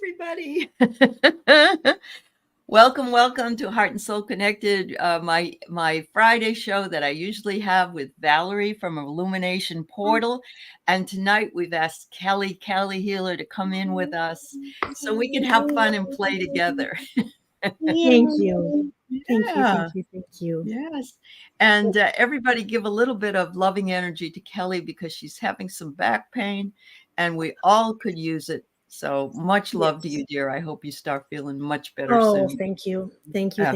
everybody. Welcome to Heart and Soul Connected, my Friday show that I usually have with Valerie from Illumination Portal. And tonight we've asked Kelly Healer to come in with us so we can have fun and play together. Thank you. Yeah. Thank you. Yes. And everybody give a little bit of loving energy to Kelly because she's having some back pain and we all could use it. So much love to you, dear. I hope you start feeling much better Oh, soon. thank you. Yeah.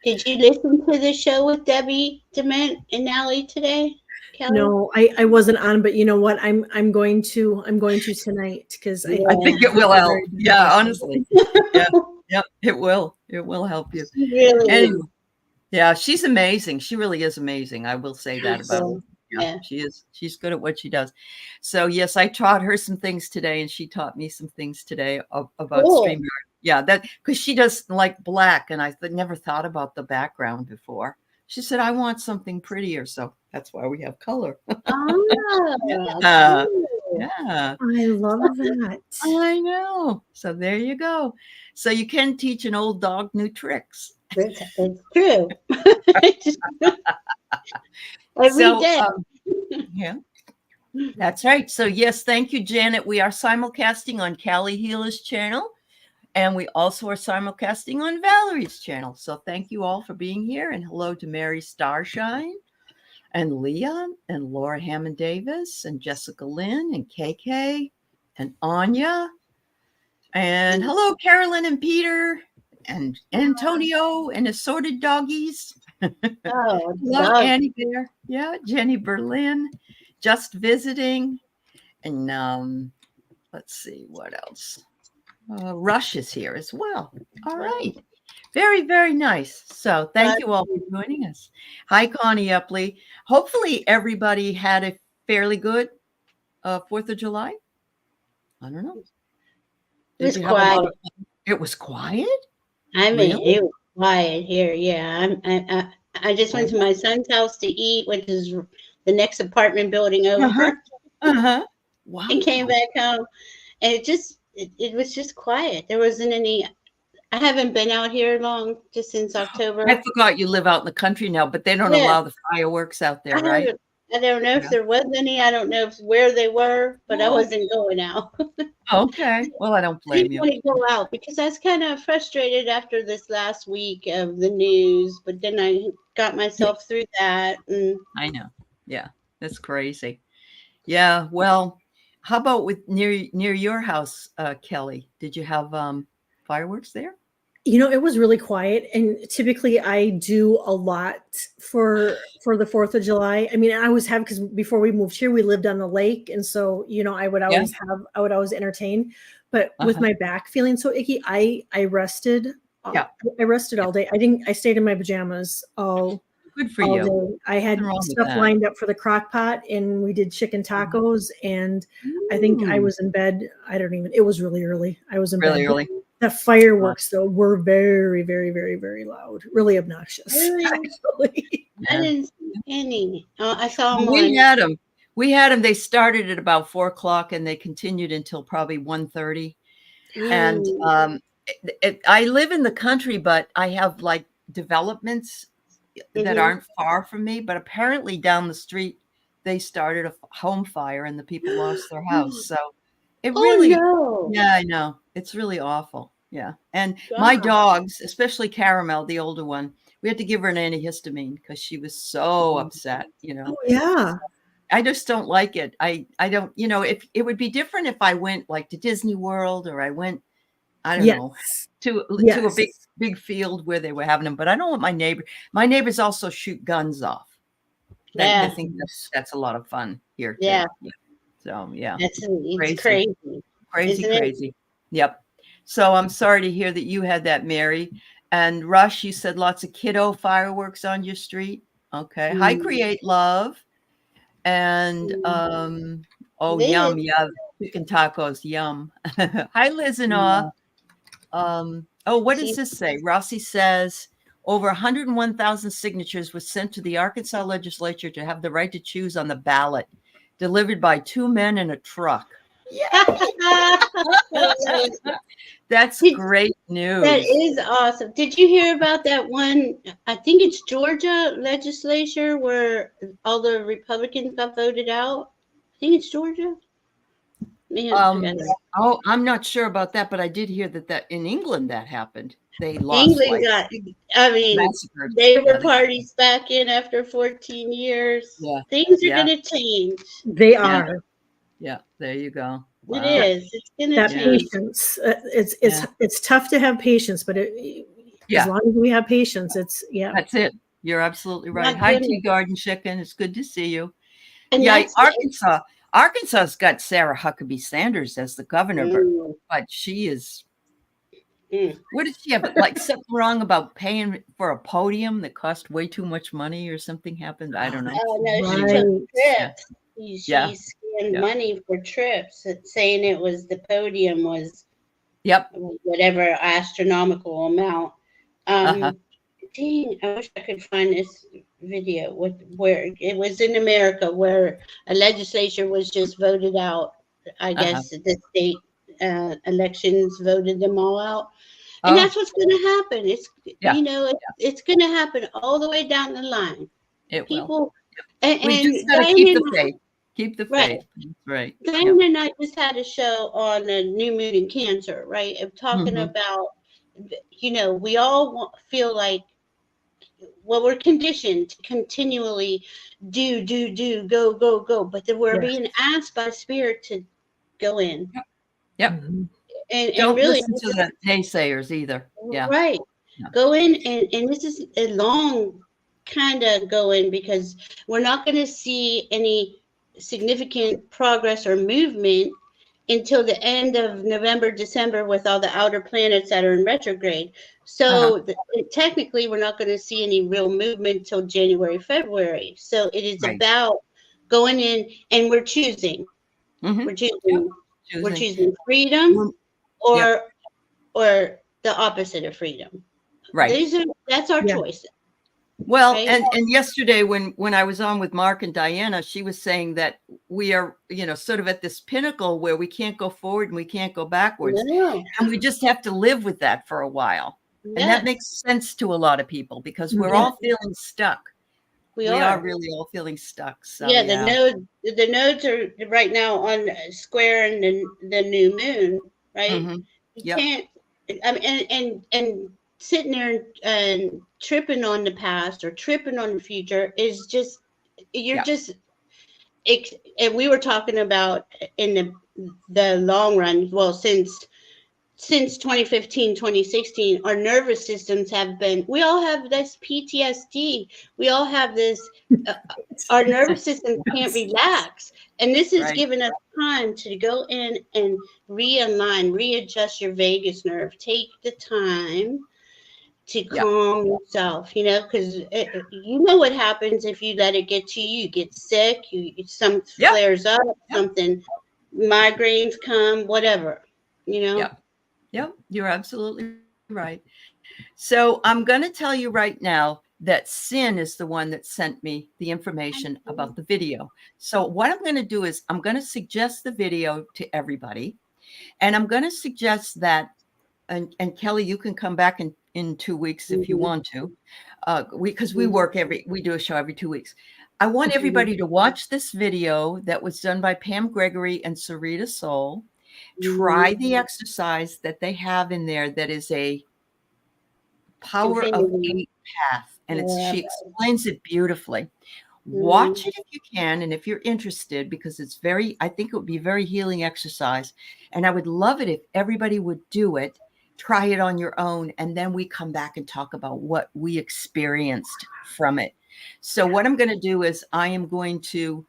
Did you listen to the show with Debbie Dement and Aley today, Kelly? No, I wasn't on, but you know what? I'm going to tonight because I think it will help. Yeah, honestly. Yeah, it will. It will help you. Really? Anyway, yeah, she's amazing. She really is amazing. I will say that about her. Yeah, she is. She's good at what she does. So yes, I taught her some things today, and she taught me some things today about StreamYard. Yeah, that because she does like black, and I never thought about the background before. She said, "I want something prettier," so that's why we have color. Yeah. Yeah. I love that. I know. So there you go. So you can teach an old dog new tricks. It's true. Every day. Yeah. That's right. So yes, thank you, Janet. We are simulcasting on Kelly Healer's channel. And we also are simulcasting on Valerie's channel. So thank you all for being here. And hello to Mary Starshine and Leah and Laura Hammond Davis and Jessica Lynn and KK and Anya. And hello, Carolyn and Peter and Antonio and assorted doggies. Oh, hello, Annie Bear. Yeah, Jenny Berlin, just visiting. And let's see what else. Rush is here as well. All right. Very, very nice. So thank you all for joining us. Hi, Connie Epley. Hopefully everybody had a fairly good 4th of July. I don't know. It was quiet. It was quiet? I mean, really? It was quiet here. Yeah. I just went to my son's house to eat, which is the next apartment building over. Wow. And came back home. And it was just quiet. There wasn't any. I haven't been out here long, just since October. I forgot you live out in the country now, but they don't allow the fireworks out there, right? I don't know if there was any. I don't know where they were, but I wasn't going out. Okay. Well, I don't blame you. I didn't want to go out because I was kind of frustrated after this last week of the news, but then I got myself through that. And I know. Yeah, that's crazy. Yeah. Well, how about with near your house, Kelly? Did you have fireworks there? You know, it was really quiet, and typically I do a lot for the 4th of July. I mean, I always have, because before we moved here, we lived on the lake, and so I would always entertain. But with my back feeling so icky, I rested. I rested all day. I stayed in my pajamas all. Good for you. Day. I had stuff lined up for the crock pot, and we did chicken tacos. And I think I was in bed. It was really early. I was in bed. Really early. The fireworks, though, were very, very, very, very loud. Really obnoxious. Actually. I didn't see any. I saw them. We had them. They started at about 4:00 and they continued until probably 1:30. And I live in the country, but I have like developments that aren't far from me. But apparently down the street, they started a home fire and the people lost their house. So it really, yeah, I know. It's really awful. Yeah. And my dogs, especially Caramel, the older one, we had to give her an antihistamine because she was so upset, Oh, yeah. I just don't like it. I don't, if it would be different if I went like to Disney World or I went, I don't know, to a big field where they were having them. But I don't want my neighbors also shoot guns off. I think that's a lot of fun here too. Yeah. So yeah. It's crazy. Crazy. Yep. So I'm sorry to hear that you had that, Mary. And Rush, you said lots of kiddo fireworks on your street. Okay. Hi, Create Love. And yum, yeah. Chicken tacos, yum. Hi, Liz and Awe. What does this say? Rossi says over 101,000 signatures was sent to the Arkansas legislature to have the right to choose on the ballot, delivered by 2 men in a truck. That's Did- great news. That is awesome. Did you hear about that one? I think it's Georgia legislature where all the Republicans got voted out. I think it's Georgia. Oh, I'm not sure about that, but I did hear that in England that happened. They lost England got, I mean, massacred. they were parties back in after 14 years. Yeah. Things are going to change. They are. Yeah, there you go. It is. It's going to That change. patience. It's tough to have patience, but as long as we have patience, That's it. You're absolutely right. My Hi, goodness. Tea Garden Chicken. It's good to see you. And yeah, Arkansas's got Sarah Huckabee Sanders as the governor, but she is. What did she have? Like something wrong about paying for a podium that cost way too much money, or something happened? I don't know. Oh no, she took trips. She scanned money for trips, saying it was the podium was. Whatever astronomical amount. Dang, I wish I could find this video where it was in America where a legislature was just voted out. I guess the state elections voted them all out. And that's what's going to happen. It's it's going to happen all the way down the line. People will. We just got to keep the faith. Keep the faith. Right. Diane and I just had a show on a new moon in Cancer, right? Of talking about, we all feel like, well, we're conditioned to continually do, go. But then we're being asked by spirit to go in. Yep. And don't really listen to the naysayers either. Yeah. Right. Go in, and this is a long kind of go in because we're not going to see any significant progress or movement until the end of November, December with all the outer planets that are in retrograde. So technically, we're not going to see any real movement till January, February. So it is about going in, and we're choosing. We're choosing. We're choosing freedom or the opposite of freedom. Right. That's our choice. Well, and yesterday when I was on with Mark and Diana, she was saying that we are, sort of at this pinnacle where we can't go forward and we can't go backwards. No. And we just have to live with that for a while. Yes. And that makes sense to a lot of people because we're all feeling stuck. We are really all feeling stuck. So the nodes are right now on square and the new moon, right? You can't, I mean, and sitting there and tripping on the past or tripping on the future is just, and we were talking about in the long run, well, since 2015, 2016, our nervous systems we all have this PTSD. We all have this, our nervous system can't relax. And this is giving us time to go in and realign, readjust your vagus nerve. Take the time to calm yourself, because what happens if you let it get to you. You get sick, some flares up, something, migraines come, whatever, Yep, you're absolutely right. So I'm going to tell you right now that Sin is the one that sent me the information about the video. So what I'm going to do is I'm going to suggest the video to everybody. And I'm going to suggest that, and Kelly, you can come back in 2 weeks if you want to, because we do a show every 2 weeks. I want everybody to watch this video that was done by Pam Gregory and Sarita Soul. Try the exercise that they have in there that is a Power of 8 path, and she explains it beautifully. Watch it if you can, and if you're interested, because I think it would be a very healing exercise, and I would love it if everybody would do it, try it on your own, and then we come back and talk about what we experienced from it. So what I'm going to do is I am going to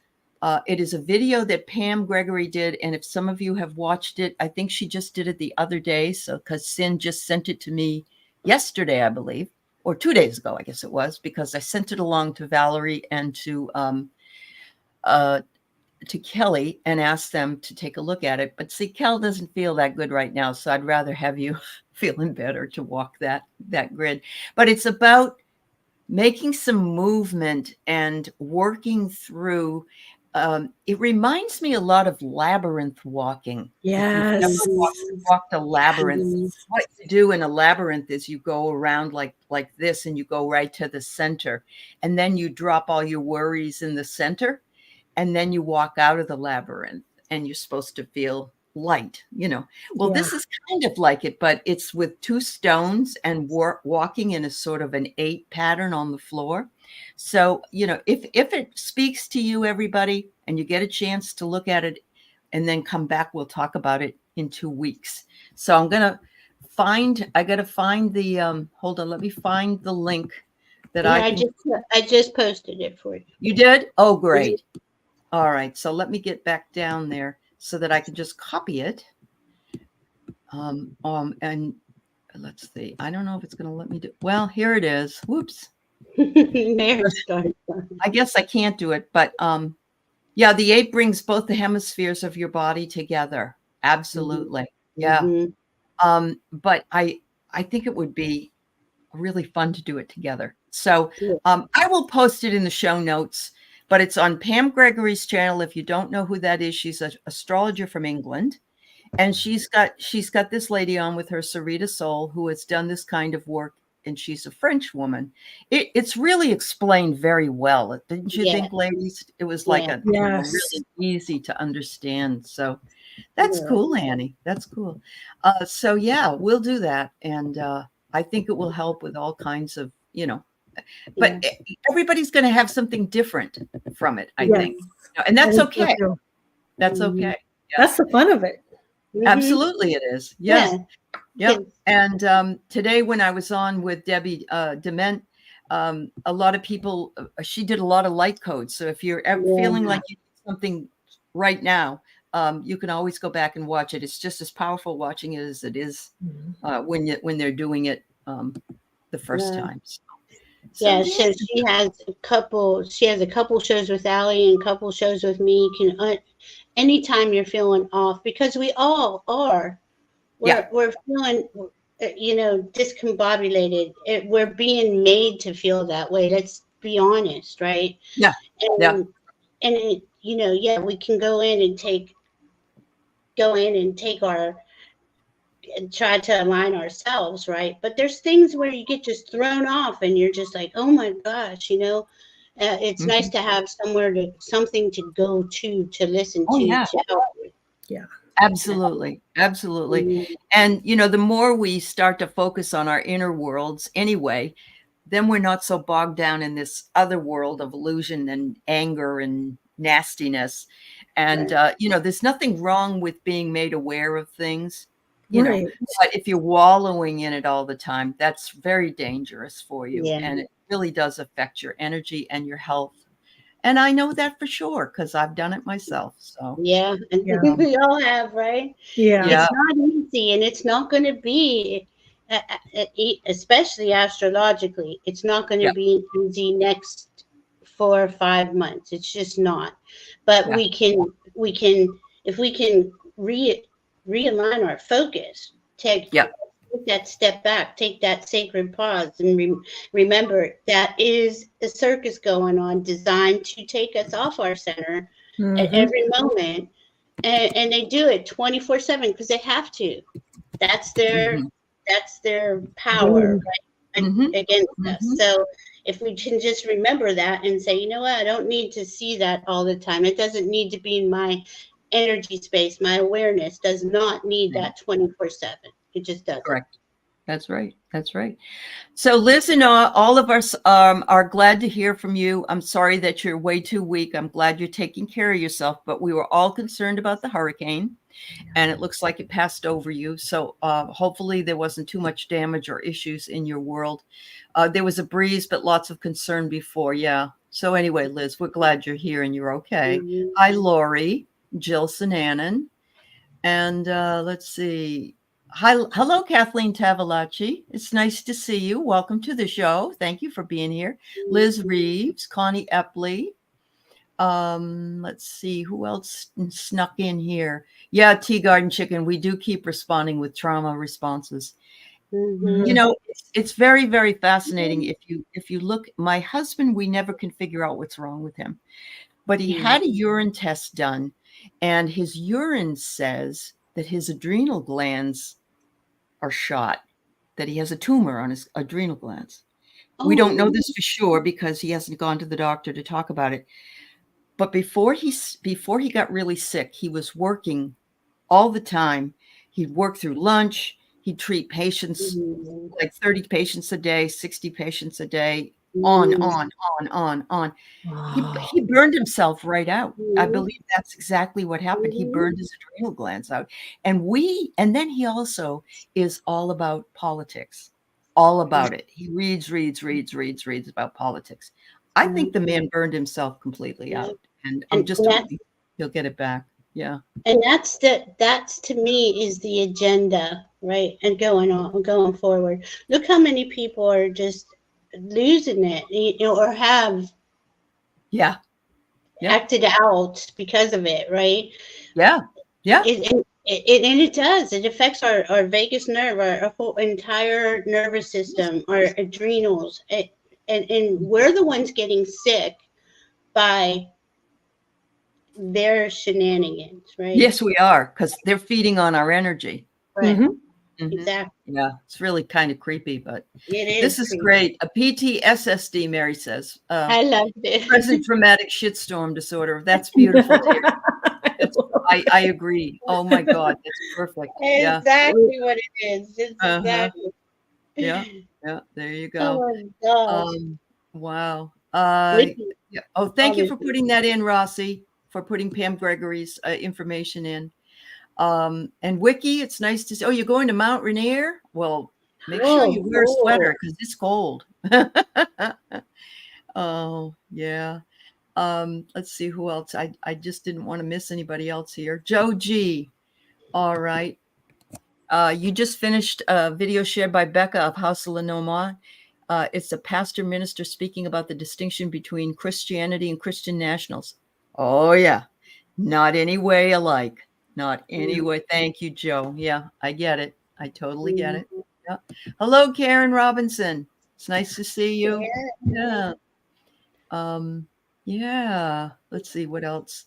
it is a video that Pam Gregory did. And if some of you have watched it, I think she just did it the other day. So because Sin just sent it to me yesterday, I believe, or 2 days ago, I guess it was, because I sent it along to Valerie and to Kelly and asked them to take a look at it. But see, Kel doesn't feel that good right now. So I'd rather have you feeling better to walk that grid. But it's about making some movement and working through it reminds me a lot of labyrinth walking. If you've Yes. never walked a labyrinth, what you do in a labyrinth is you go around like this, and you go right to the center, and then you drop all your worries in the center, and then you walk out of the labyrinth, and you're supposed to feel light, Well, Yeah. this is kind of like it, but it's with 2 stones and walking in a sort of an 8 pattern on the floor. So, if it speaks to you, everybody, and you get a chance to look at it and then come back, we'll talk about it in 2 weeks. So I got to find the, hold on, let me find the link that I just posted it for you. You did? Oh, great. All right. So let me get back down there so that I can just copy it. And let's see. I don't know if it's going to let me do. Well, here it is. Whoops. I guess I can't do it, but yeah, the 8 brings both the hemispheres of your body together. Absolutely. Yeah. But I think it would be really fun to do it together. So I will post it in the show notes, but it's on Pam Gregory's channel. If you don't know who that is, she's an astrologer from England. And she's got this lady on with her, Sarita Soul, who has done this kind of work, and she's a French woman. It's really explained very well, didn't you think, ladies? It was like really easy to understand. So that's cool, Annie. That's cool. So yeah, we'll do that, and I think it will help with all kinds of, but everybody's going to have something different from it, I think, and that's okay. That's okay. That's the fun of it. Absolutely, it is. Yes. Yeah. And today, when I was on with Debbie Dement, a lot of people, she did a lot of light codes. So if you're feeling like you need something right now, you can always go back and watch it. It's just as powerful watching it as it is when they're doing it the first time. So she has a couple shows with Aley and a couple shows with me. You can anytime you're feeling off, because we all are. We're feeling, discombobulated. We're being made to feel that way. Let's be honest, right? Yeah. And we can go in and take our and try to align ourselves, right? But there's things where you get just thrown off, and you're just like, oh my gosh, it's nice to have something to go to listen to. To help you. Yeah. Absolutely. And, the more we start to focus on our inner worlds anyway, then we're not so bogged down in this other world of illusion and anger and nastiness. And, there's nothing wrong with being made aware of things, but if you're wallowing in it all the time, that's very dangerous for you. And it really does affect your energy and your health. And I know that for sure, because I've done it myself. So we all have, right? Yeah. It's not easy, and it's not going to be, especially astrologically, it's not going to be easy next 4 or 5 months. It's just not. But we can, if we can realign our focus, take that step back, take that sacred pause, and remember that is a circus going on, designed to take us off our center at every moment, and they do it 24/7 because they have to. That's their power, right? Against us. So if we can just remember that and say, you know what, I don't need to see that all the time. It doesn't need to be in my energy space. My awareness does not need that 24/7. It just doesn't. Correct. That's right. So Liz and all of us are glad to hear from you. I'm sorry that you're way too weak. I'm glad you're taking care of yourself, but we were all concerned about the hurricane, and it looks like it passed over you. So hopefully there wasn't too much damage or issues in your world. There was a breeze, but lots of concern before. Yeah. So anyway, Liz, we're glad you're here and you're okay. Hi, Lori, Jill Sinanan, and let's see. Hello, Kathleen Tavalacci. It's nice to see you. Welcome to the show. Thank you for being here. Liz Reeves, Connie Epley. Let's see who else snuck in here. Yeah, Tea Garden Chicken. We do keep responding with trauma responses. It's very, very fascinating. If you look, my husband, we never can figure out what's wrong with him. but he had a urine test done, and his urine says that his adrenal glands are shot, that he has a tumor on his adrenal glands. We don't know this for sure because he hasn't gone to the doctor to talk about it. But before he got really sick, he was working all the time. He'd work through lunch. He'd treat patients, like 30 patients a day, 60 patients a day, on. He burned himself right out. I believe that's exactly what happened. He burned his adrenal glands out. And then he also is all about politics, all about it. He reads about politics. I think the man burned himself completely out, and I'm just hoping he'll get it back. Yeah. And that's to me is the agenda, right? And going forward. Look how many people are just losing it, or have acted out because of it, right? Yeah. And it does. It affects our vagus nerve, our whole entire nervous system, our adrenals, and we're the ones getting sick by their shenanigans, right? Yes, we are, because they're feeding on our energy. Right. Mm-hmm. Exactly. Yeah, it's really kind of creepy, but this is great. A PTSD, Mary says. I love it. Present traumatic shitstorm disorder. That's beautiful. I agree. Oh my God, that's perfect. Exactly what it is. It's exactly. Yeah. There you go. Oh my gosh. Wow. Oh, thank you for putting that in, Rossi, for putting Pam Gregory's information in. And Wiki, it's nice to see. Oh, you're going to Mount Rainier? Well, make sure you wear a sweater because it's cold. Oh, yeah. Let's see who else. I just didn't want to miss anybody else here. Joe G. All right. You just finished a video shared by Becca of House of Lenoma. It's a pastor minister speaking about the distinction between Christianity and Christian nationals. Oh, yeah. Not any way alike. Not any way. Thank you, Joe. Yeah, I get it. I totally get it. Yeah. Hello, Karen Robinson. It's nice to see you. Yeah. Yeah. Let's see what else.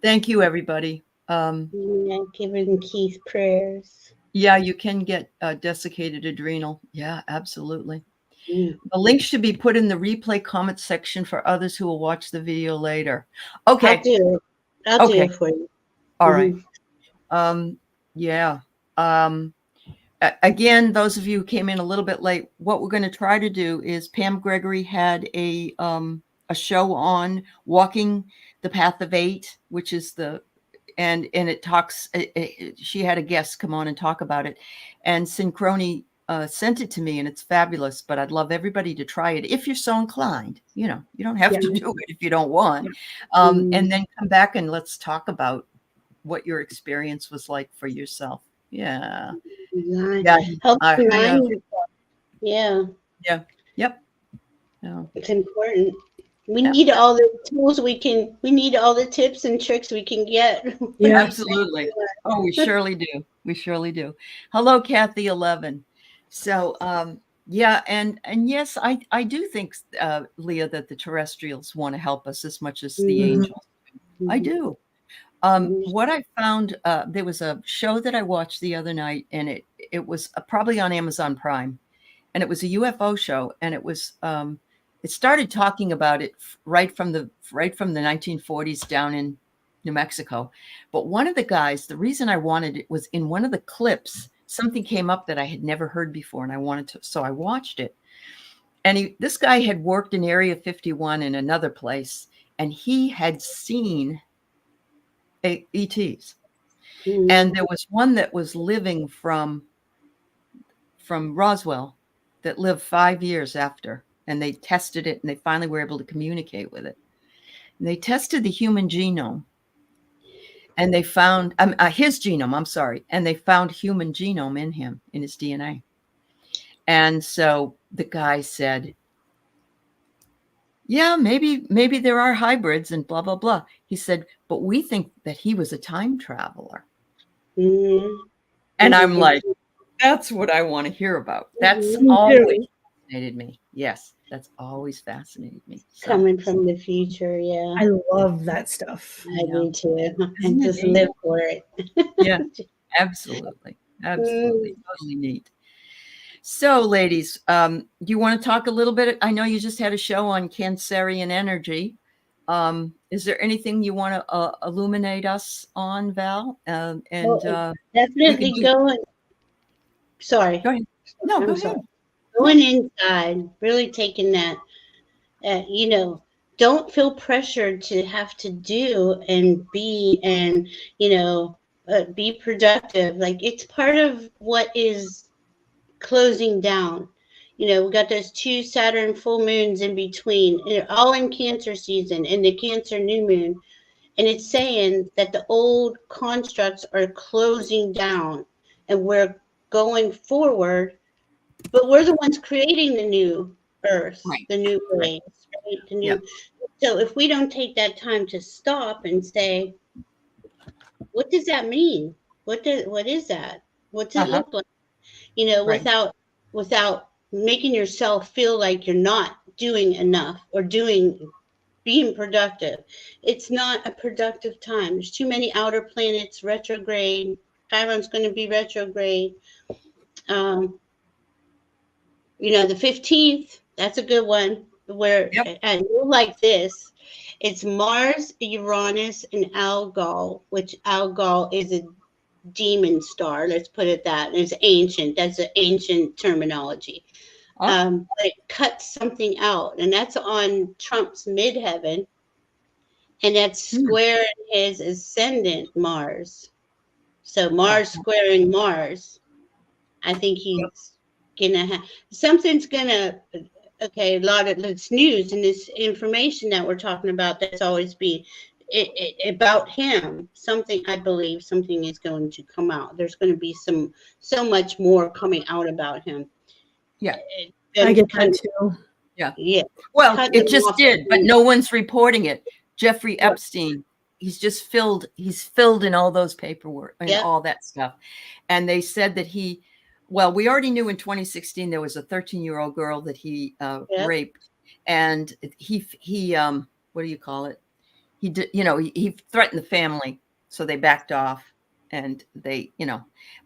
Thank you, everybody. Giving Keith prayers. Yeah, you can get desiccated adrenal. Yeah, absolutely. The link should be put in the replay comment section for others who will watch the video later. Okay. I'll do it for you. All right. Yeah. Again, those of you who came in a little bit late, what we're going to try to do is Pam Gregory had a show on walking the path of 8, which is and it talks, she had a guest come on and talk about it, and Synchrony sent it to me, and it's fabulous, but I'd love everybody to try it if you're so inclined. You don't have to do it if you don't want. And then come back and let's talk about what your experience was like for yourself. Yeah. Yep. It's important. We need all the tools we need all the tips and tricks we can get. Yeah, absolutely. Oh, we surely do. Hello, Kathy 11. So, yeah, and yes, I do think, Leah, that the terrestrials want to help us as much as the angels. I do. What I found, there was a show that I watched the other night, and it was probably on Amazon Prime, and it was a UFO show, and it was it started talking about it right from the 1940s down in New Mexico. But one of the guys, the reason I wanted it was in one of the clips, something came up that I had never heard before, and I wanted to, so I watched it. And this guy had worked in Area 51 in another place, and he had seen ETs. And there was one that was living from Roswell that lived 5 years after, and they tested it, and they finally were able to communicate with it. And they tested the human genome, and they found his genome, I'm sorry, and they found human genome in him, in his DNA. And so the guy said, yeah, maybe there are hybrids and blah, blah, blah. He said, but we think that he was a time traveler. And I'm like, that's what I want to hear about. That's always fascinated me. Yes. That's always fascinated me. So, Coming from the future, yeah. I love that stuff. I do too. I Isn't it just neat? live for it. Yeah, absolutely. Absolutely. Mm. Totally neat. So, ladies, do you want to talk a little bit? I know you just had a show on Cancerian energy. Is there anything you want to illuminate us on, Val? Well, We could definitely do. going. Sorry, Go ahead. No, go I'm ahead. sorry. Going inside, really taking that. You know, don't feel pressured to have to do and be and be productive. Like it's part of what is closing down. We got those 2 Saturn full moons in between, all in Cancer season, and the Cancer new moon. And it's saying that the old constructs are closing down and we're going forward, but we're the ones creating the new earth, Right. the new Right. ways, right? The Yeah. new. So if we don't take that time to stop and say, what does that mean? What is that? What does it Uh-huh. look like? Right. Without making yourself feel like you're not doing enough or being productive. It's not a productive time. There's too many outer planets retrograde. Chiron's going to be retrograde. Um, the 15th, that's a good one. Where Yep. and you'll like this. It's Mars, Uranus, and Algol, which Algol is a demon star. Let's put it that. It's ancient. That's an ancient terminology. Oh. But it cuts something out, and that's on Trump's midheaven, and that's square his ascendant Mars. So Mars squaring Mars. I think Yep. he's gonna have something's gonna. Okay, a lot of this news and this information that we're talking about that's always been about him. Something I believe something is going to come out. There's going to be so much more coming out about him. Yeah. I get Kind that too. Yeah. Yeah. Well, Cut it them just off. did, but no one's reporting it. Jeffrey Epstein, he's filled in all those paperwork and all that stuff. And they said that we already knew in 2016 there was a 13-year-old girl that he raped, and he what do you call it? He did, he threatened the family, so they backed off, and they,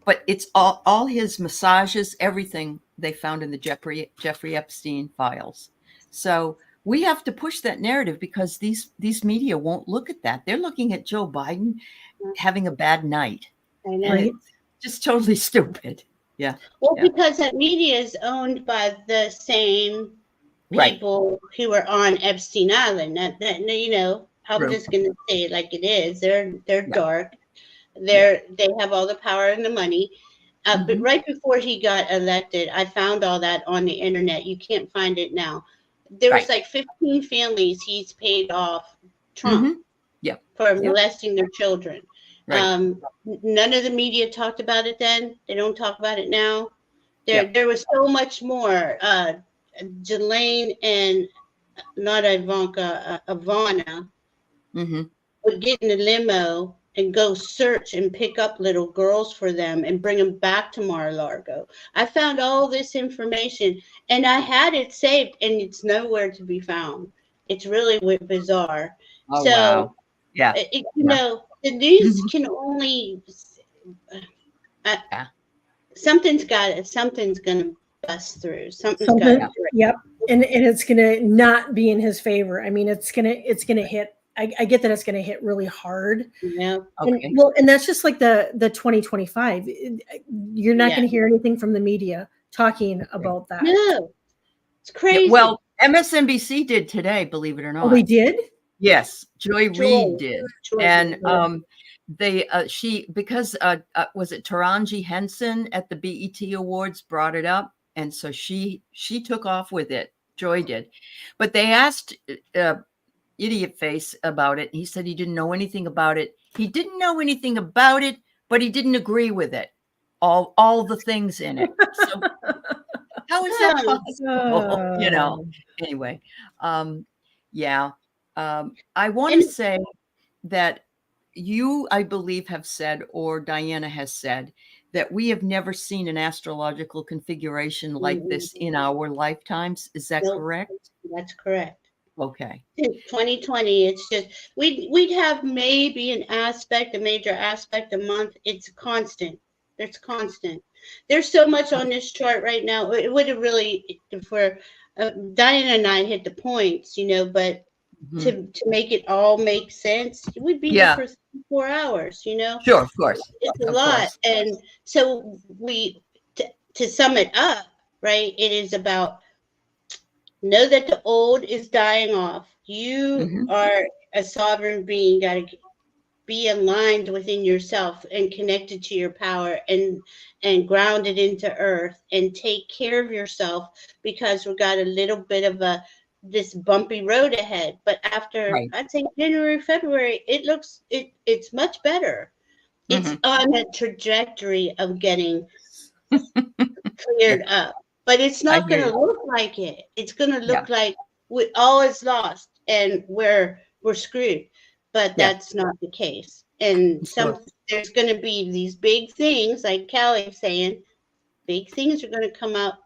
but it's all his massages, everything they found in the Jeffrey Epstein files. So we have to push that narrative because these media won't look at that. They're looking at Joe Biden having a bad night. I know. Right. Just totally stupid. Yeah. Well, because that media is owned by the same people who are on Epstein Island. I'm True. just gonna say it like it is. They're dark. They have all the power and the money. But right before he got elected, I found all that on the internet. You can't find it now. There was like 15 families he's paid off Trump for molesting their children. Right. None of the media talked about it then. They don't talk about it now. There was so much more. Jelaine and not Ivanka, Ivana would get in a limo and go search and pick up little girls for them and bring them back to Mar-a-Lago. I found all this information and I had it saved and it's nowhere to be found. It's really bizarre. Oh, So, wow. Yeah. The news can only something's gonna bust through. Yep. And it's gonna not be in his favor. I mean, it's gonna hit. I get that it's gonna hit really hard. Yeah. Okay. And that's just like the 2025. You're not gonna hear anything from the media talking about that. No. It's crazy. Yeah, well, MSNBC did today, believe it or not. Oh, we did? Yes, Joy Reid did. And because was it Taraji Henson at the BET Awards brought it up, and so she took off with it. Joy did, but they asked Idiot Face about it. He said he didn't know anything about it. He didn't know anything about it, but he didn't agree with it. All the things in it. So how is that possible? Anyway, I want to say that you, I believe, have said, or Diana has said, that we have never seen an astrological configuration like this in our lifetimes. Is that Nope, correct? that's correct. Okay. In 2020, it's just we'd have maybe an aspect, a major aspect a month. It's constant. It's constant. There's so much on this chart right now. It would have really, for Diana and I hit the points, but to make it all make sense, we'd be here Yeah. for 4 hours. Sure, of course. It's a Of lot, course. and so to sum it up, right? It is about know that the old is dying off. You are a sovereign being. Got to be aligned within yourself and connected to your power and grounded into earth and take care of yourself, because we've got a little bit of this bumpy road ahead. But after, I'd say January, February, it's much better. It's on a trajectory of getting cleared up. But it's not going to look like it. It's going to look like all is lost and we're screwed. But that's not the case. And there's going to be these big things, like Kelly's saying, big things are going to come up,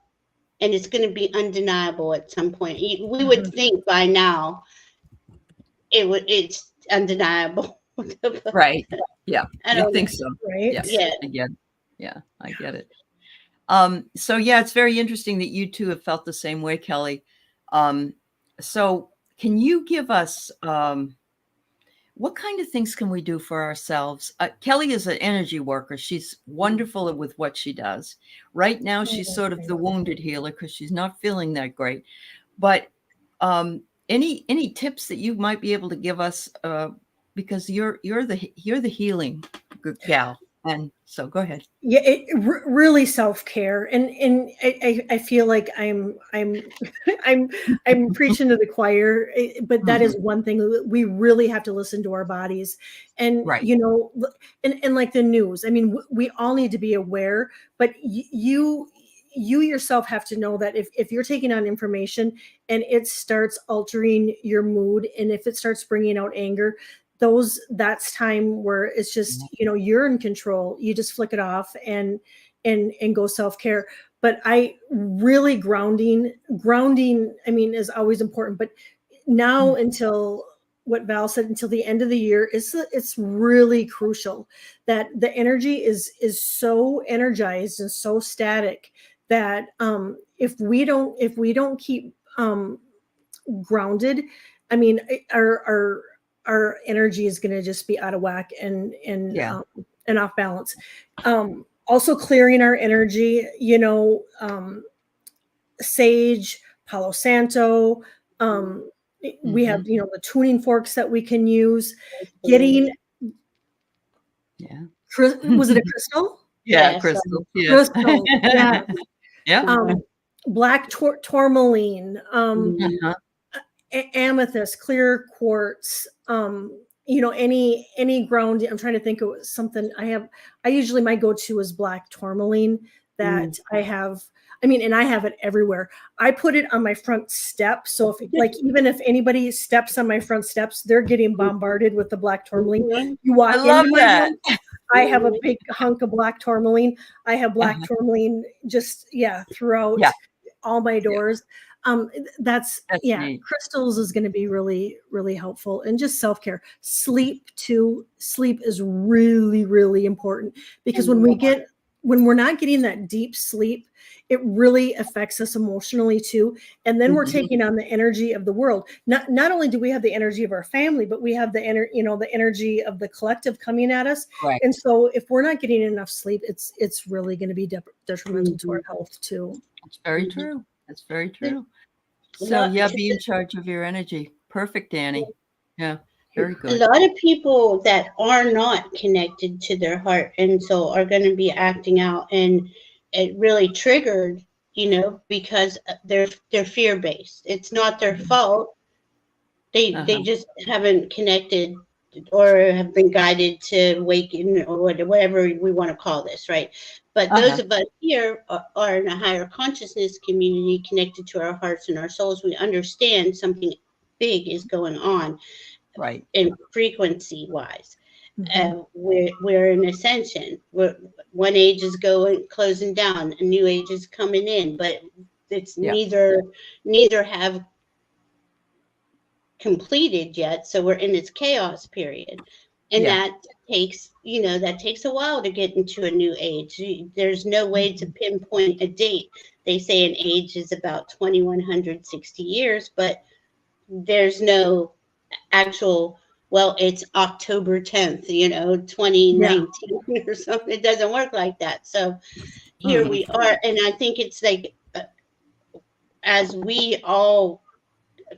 and it's going to be undeniable at some point. We would think by now it's undeniable. Right. Yeah. I think so. Right. Yes. Yeah. I get it. So yeah, it's very interesting that you two have felt the same way, Kelly. So can you give us, what kind of things can we do for ourselves? Kelly is an energy worker. She's wonderful with what she does. Right now, she's sort of the wounded healer because she's not feeling that great. But any tips that you might be able to give us, because you're the healing gal. And so go ahead. Yeah, really self-care, and I feel like I'm I'm preaching to the choir, but that is one thing that we really have to listen to our bodies, and and like the news. I mean, we all need to be aware, but you yourself have to know that if you're taking on information and it starts altering your mood, and if it starts bringing out anger, that's time where it's just, you're in control. You just flick it off and go self-care. But I really grounding, I mean, is always important, but now until what Val said, until the end of the year, it's really crucial that the energy is so energized and so static that if we don't keep grounded, I mean, our energy is going to just be out of whack and off balance. Also clearing our energy, sage, Palo Santo. We have, the tuning forks that we can use. Getting, was it a crystal? Yeah, crystal. Crystal. Yeah. Yeah. Black tourmaline. Amethyst, clear quartz, any ground. I'm trying to think of something. I usually, my go-to is black tourmaline that I have. I mean, and I have it everywhere. I put it on my front step. So even if anybody steps on my front steps, they're getting bombarded with the black tourmaline. You walk into my home, I have a big hunk of black tourmaline. I have black tourmaline just throughout all my doors. That's neat. Crystals is going to be really, really helpful, and just self-care. Sleep too. Sleep is really, really important, because when we're not getting that deep sleep, it really affects us emotionally too. And then we're taking on the energy of the world. Not only do we have the energy of our family, but we have the energy of the collective coming at us. Right. And so if we're not getting enough sleep, it's really going to be detrimental to our health too. That's very true. That's very true. So be in charge of your energy. Perfect, Danny. Yeah, very good. A lot of people that are not connected to their heart, and so are going to be acting out, and it really triggered, because they're fear-based. It's not their fault. They just haven't connected or have been guided to awaken, or whatever we want to call this, right? But those of us here are in a higher consciousness community, connected to our hearts and our souls. We understand something big is going on, right? In frequency wise, we're in ascension. one age is closing down, a new age is coming in, but it's neither have completed yet. So we're in this chaos period. And that takes a while to get into a new age. There's no way to pinpoint a date. They say an age is about 2160 years, but there's no actual, well, it's October 10th, 2019 or something. It doesn't work like that. So here we are. And I think it's like, as we all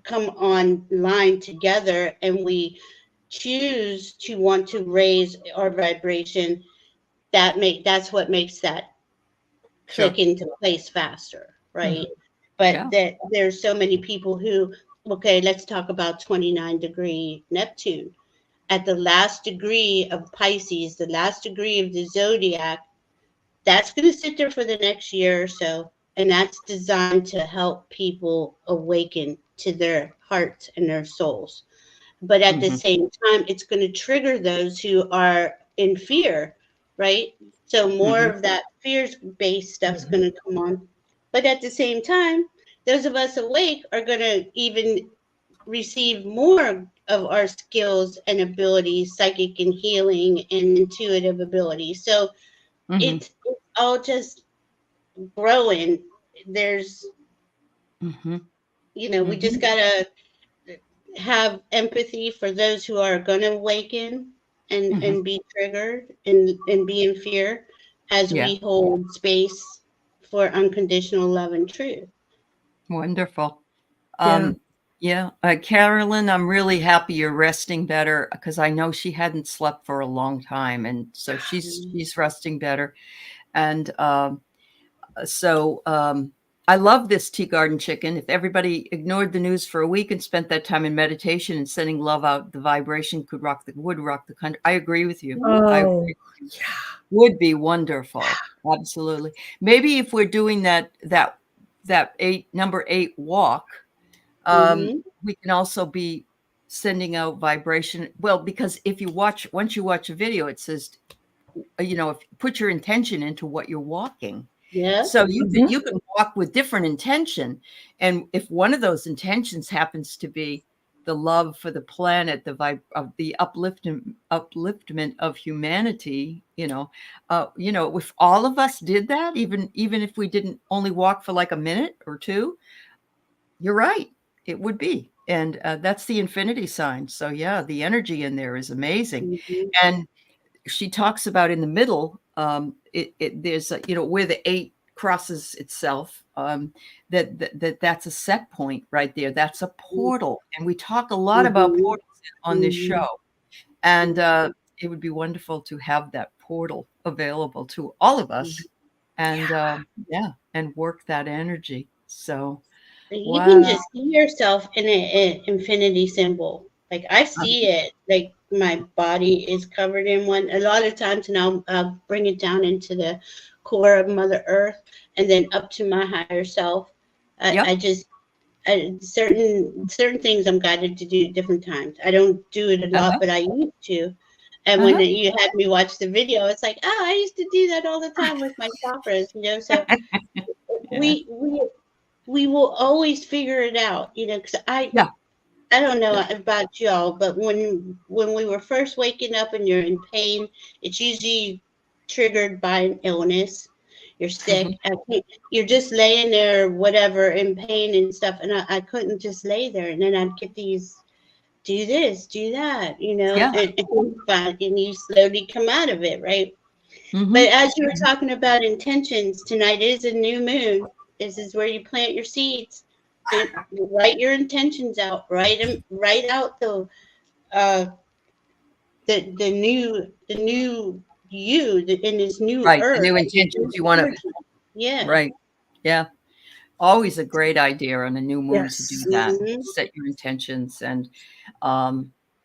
come online together and we choose to want to raise our vibration, that's what makes that click into place faster, right? But that there's so many people who, okay, let's talk about 29-degree Neptune. At the last degree of Pisces, the last degree of the zodiac, that's going to sit there for the next year or so. And that's designed to help people awaken to their hearts and their souls. But at the same time, it's going to trigger those who are in fear, right? So more of that fear-based stuff is going to come on. But at the same time, those of us awake are going to even receive more of our skills and abilities, psychic and healing and intuitive abilities. So it's all just growing. There's, we just got to have empathy for those who are going to awaken and be triggered and be in fear as we hold space for unconditional love and truth. Wonderful. Carolyn, I'm really happy you're resting better, because I know she hadn't slept for a long time, and so she's resting better. And I love this tea garden chicken. If everybody ignored the news for a week and spent that time in meditation and sending love out, the vibration would rock the country. I agree with you. Would be wonderful. Absolutely. Maybe if we're doing that number 8 walk, we can also be sending out vibration. Well, because once you watch a video, it says, put your intention into what you're walking. Yeah. So you can walk with different intention. And if one of those intentions happens to be the love for the planet, the upliftment of humanity, if all of us did that, even if we didn't only walk for like a minute or two, you're right, it would be. And that's the infinity sign. So the energy in there is amazing. And she talks about in the middle, there's where the 8 crosses itself, that's a set point right there. That's a portal. And we talk a lot about portals on this show. And it would be wonderful to have that portal available to all of us, and and work that energy. So you can just see yourself in an infinity symbol. Like I see it, like my body is covered in one a lot of times, and I'll bring it down into the core of Mother Earth and then up to my higher self. Certain things I'm guided to do at different times. I don't do it a lot, but I used to. And when you had me watch the video, it's like, I used to do that all the time with my chakras, So we will always figure it out, because I don't know about y'all, but when we were first waking up and you're in pain, it's usually triggered by an illness. You're sick. You're just laying there, whatever, in pain and stuff. And I couldn't just lay there. And then I'd get these, do this, do that, and you slowly come out of it, right? But as you were talking about intentions, tonight is a new moon. This is where you plant your seeds. Write your intentions out. Write out the new you in this new earth. The new intentions you want to. Right. Yeah. Always a great idea on a new moon to do that. Set your intentions and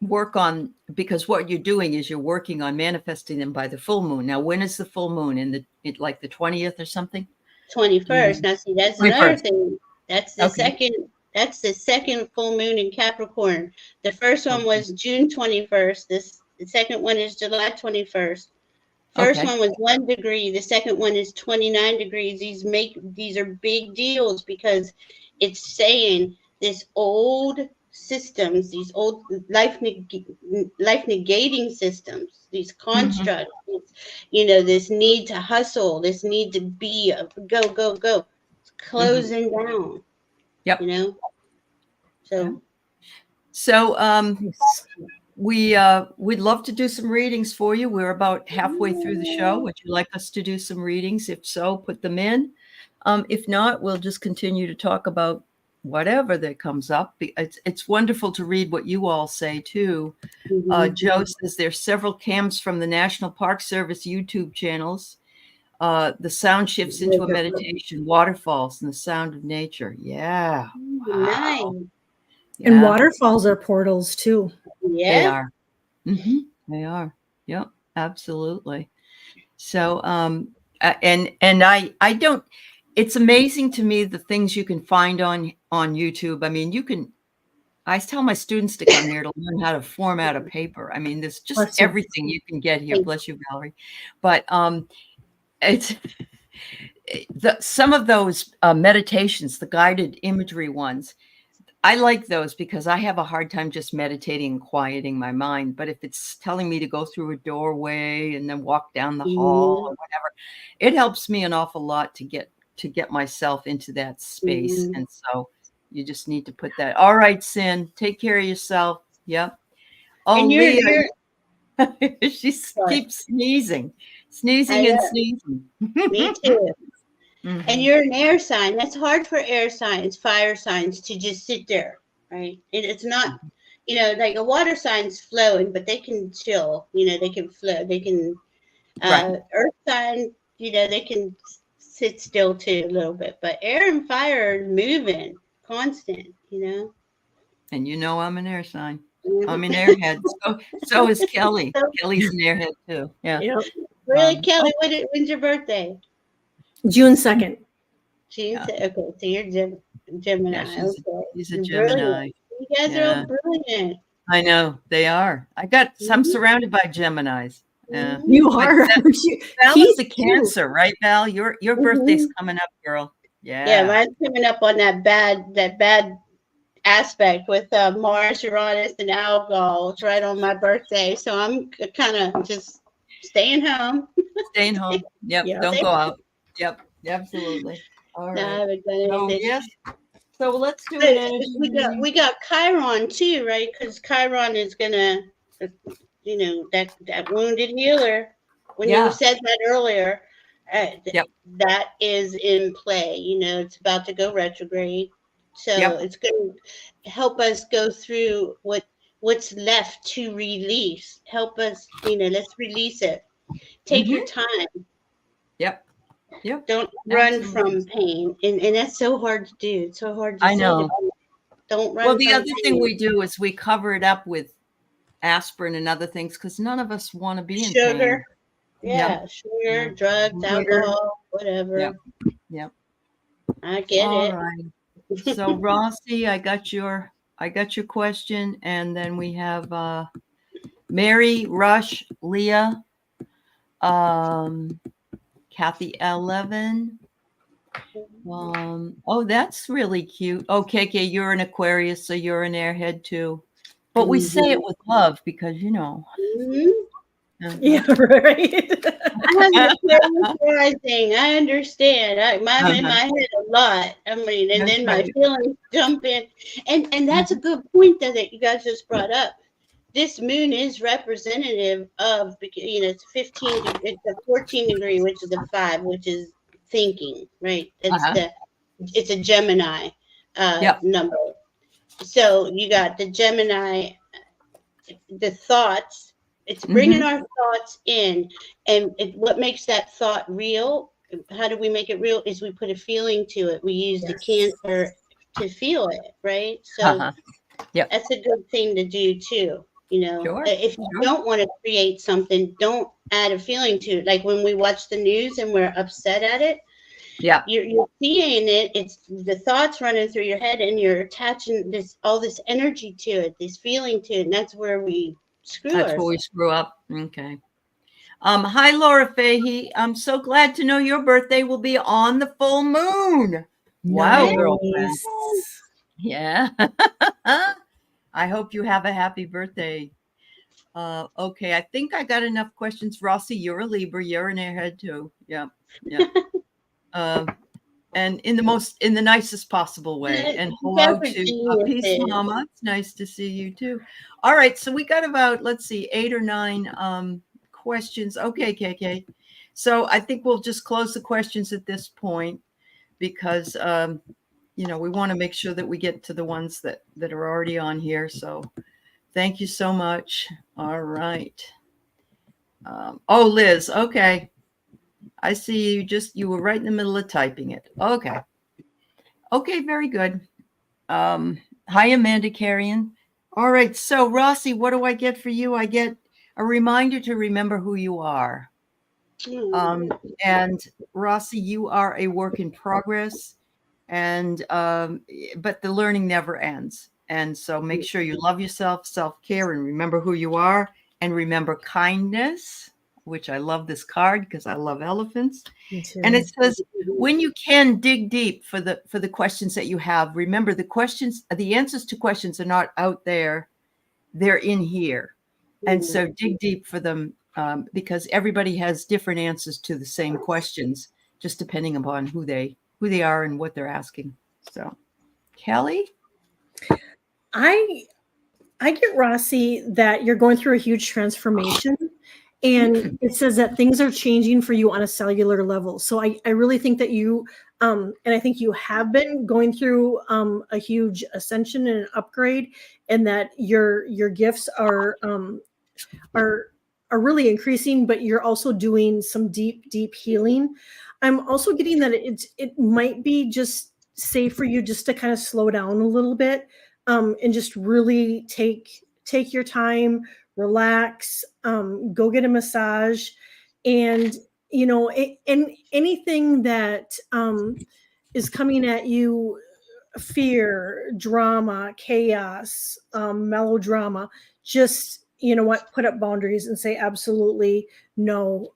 work on, because what you're doing is you're working on manifesting them by the full moon. Now, when is the full moon? Like the 20th or something? 21st. Now, see, that's 21st. Another thing. That's the second. That's the second full moon in Capricorn. The first one was June 21st. The second one is July 21st. First Okay. one was 1 degree. The second one is 29 degrees. These are big deals because it's saying this old systems, these old life negating systems, these constructs, this need to hustle, this need to be go, go, go. It's closing down, Yep. So So we'd love to do some readings for you. We're about halfway through the show. Would you like us to do some readings? If so, put them in. If not, we'll just continue to talk about whatever that comes up. It's wonderful to read what you all say too. Joe says there's several cams from the National Park Service YouTube channels. The sound shifts into a meditation, waterfalls, and the sound of nature. Yeah. Wow. Nice. And waterfalls are portals too. Yeah. They are. They are. Yep, absolutely. So, and I don't, it's amazing to me the things you can find on YouTube. I mean, I tell my students to come here to learn how to format a paper. I mean, there's just everything you can get here. Bless you, Valerie. But it's some of those meditations, the guided imagery ones, I like those because I have a hard time just meditating and quieting my mind. But if it's telling me to go through a doorway and then walk down the hall or whatever, it helps me an awful lot to get myself into that space. And so you just need to put that. All right, Sin, take care of yourself. Yep. Oh, and Leah, she keeps sneezing and sneezing. Me too. And you're an air sign. That's hard for air signs, fire signs to just sit there, right? And it's not, like a water sign's flowing, but they can chill. They can flow. They can, earth sign, they can sit still too a little bit. But air and fire are moving, constant, And I'm an air sign. I'm an airhead. So is Kelly. Kelly's an airhead too. Yeah. Yep. Really, Kelly? When's your birthday? June 2nd. June. Okay, so you're Gemini. Yeah, she's a Gemini. Brilliant. You guys are all brilliant. I know they are. I'm surrounded by Geminis. Yeah. You are. Val is a Cancer, right, Val? Your birthday's coming up, girl. Yeah. Yeah, mine's coming up on that bad aspect with Mars, Uranus, and alcohol. It's right on my birthday, so I'm kind of just staying home. Staying home. Yep. Don't go out. Yep. Absolutely. All right. No, I haven't done anything. Yes. So let's do it. We got Chiron too, right? Because Chiron is gonna, that wounded healer. When you said that earlier, that is in play. It's about to go retrograde, so it's going to help us go through what's left to release. Help us, let's release it. Take your time. Yep. Don't run from pain. And that's so hard to do. It's so hard to I know. Don't run. Well, the other thing we do is we cover it up with aspirin and other things because none of us want to be in sugar. Pain. Yeah, sugar, drugs, alcohol, whatever. Yep. I get it. All right. So Rossi, I got your question, and then we have Mary, Rush, Leah, Kathy 11. Oh, that's really cute. Oh, KK, you're an Aquarius, so you're an airhead too. But we say it with love because Yeah, right. I have the rising. I understand. In my head a lot. I mean, and then my feelings jump in, and that's a good point that you guys just brought up. This moon is representative of, it's 15. It's a 14 degree, which is a 5, which is thinking, right? It's a Gemini number. So you got the Gemini, the thoughts. It's bringing our thoughts in, and what makes that thought real? How do we make it real? Is we put a feeling to it. We use the Cancer to feel it, right? So that's a good thing to do too. If you don't want to create something, don't add a feeling to it. Like when we watch the news and we're upset at it, you're seeing it. It's the thoughts running through your head, and you're attaching all this energy to it, this feeling to it, and that's where we screw. That's where we screw up. Okay. Hi, Laura Fahey. I'm so glad to know your birthday will be on the full moon. Wow, Nice. girlfriend. Yeah. I hope you have a happy birthday. Okay, I think I got enough questions. Rossi, you're a Libra. You're an airhead too. Yeah. Yeah. And in the nicest possible way. And hello to Peace Mama. It's nice to see you too. All right, so we got about, let's see, 8 or 9 questions. Okay, KK. So I think we'll just close the questions at this point because we want to make sure that we get to the ones that are already on here. So thank you so much. All right. Oh, Liz. Okay. I see you were right in the middle of typing it. Okay. Okay, very good. Hi, Amanda Carrion. All right, so Rossi, what do I get for you? I get a reminder to remember who you are. And Rossi, you are a work in progress, and but the learning never ends. And so make sure you love yourself, self-care, and remember who you are, and remember kindness, which I love this card because I love elephants. And it says, when you can dig deep for the questions that you have, remember the answers to questions are not out there, they're in here. And so dig deep for them because everybody has different answers to the same questions, just depending upon who they are and what they're asking. So, Kelly? I get, Rossi, that you're going through a huge transformation. And it says that things are changing for you on a cellular level. So I really think that you, and I think you have been going through a huge ascension and an upgrade, and that your gifts are really increasing, but you're also doing some deep healing. I'm also getting that it might be just safe for you just to kind of slow down a little bit, and just really take your time, relax, go get a massage, and and anything that is coming at you, fear, drama, chaos, melodrama, just put up boundaries and say absolutely no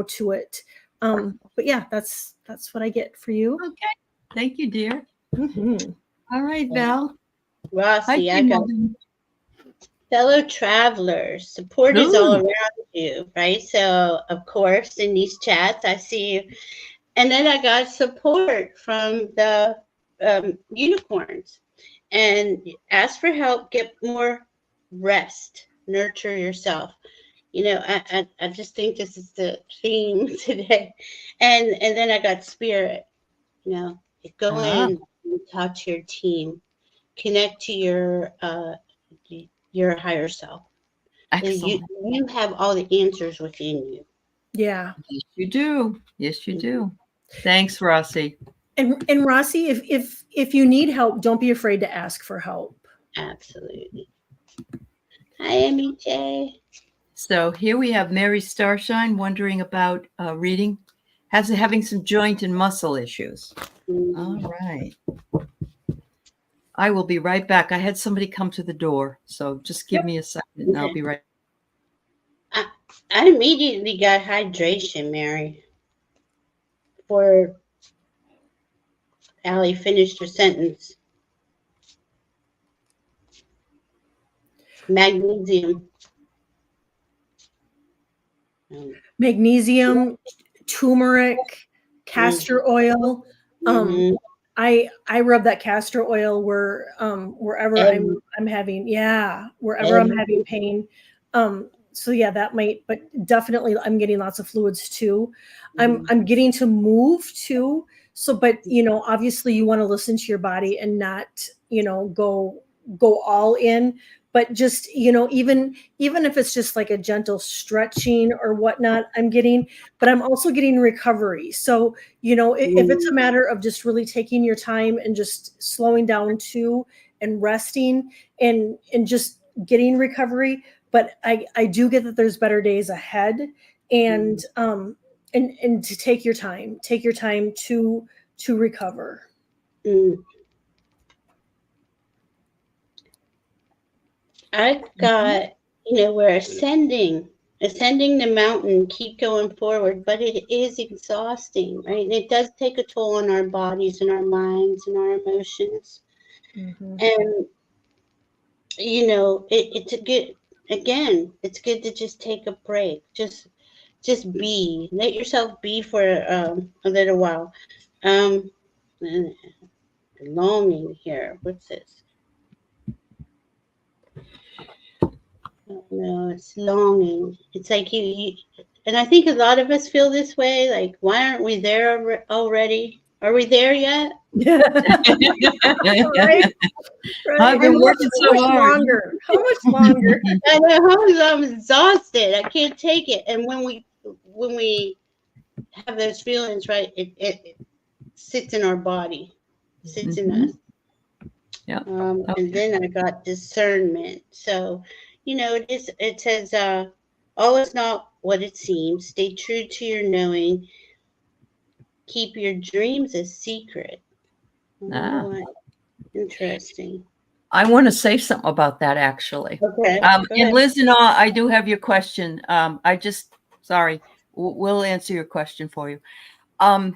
to it. But yeah, that's what I get for you. Okay, thank you, dear. Mm-hmm. All right, Val. Rossi, I got fellow travelers. Support is all around you, right? So, of course, in these chats, I see you. And then I got support from the unicorns. And ask for help, get more rest, nurture yourself. I just think this is the theme today. And then I got spirit, go in and talk to your team, connect to your higher self. Excellent. You have all the answers within you. Yeah. Yes, you do. Yes, you do. Thanks, Rossi. And Rossi, if you need help, don't be afraid to ask for help. Absolutely. Hi, MEJ. So here we have Mary Starshine wondering about reading, having some joint and muscle issues. All right. I will be right back. I had somebody come to the door, so just give me a second and I'll be right back. I immediately got hydration, Mary. For Aley finished her sentence. Magnesium. Magnesium, turmeric, castor oil. I rub that castor oil wherever I'm having I'm having pain. So yeah, that might, but definitely I'm getting lots of fluids too. I'm getting to move too. So, but obviously you want to listen to your body and not, go all in, but just, even if it's just like a gentle stretching or whatnot, I'm getting, but I'm also getting recovery. So, if it's a matter of just really taking your time and just slowing down too and resting and just getting recovery, but I do get that there's better days ahead, and and to take your time to recover. I got, we're ascending ascending the mountain, keep going forward, but it is exhausting, right? And it does take a toll on our bodies and our minds and our emotions. Mm-hmm. And it's a good, again, it's good to just take a break. Just be. Let yourself be for a little while. Um, longing here. What's this? No, it's longing. It's like you, and I think a lot of us feel this way. Like, why aren't we there already? Are we there yet? Yeah. Right. I've been working so hard. Longer? How much longer? I know, I'm exhausted. I can't take it. And when we have those feelings, right, it sits in our body, sits in us. Yeah. And then I got discernment. So, it says, all is not what it seems. Stay true to your knowing. Keep your dreams a secret. Interesting. I want to say something about that, actually. Okay. And Liz and I do have your question. Sorry, we'll answer your question for you. I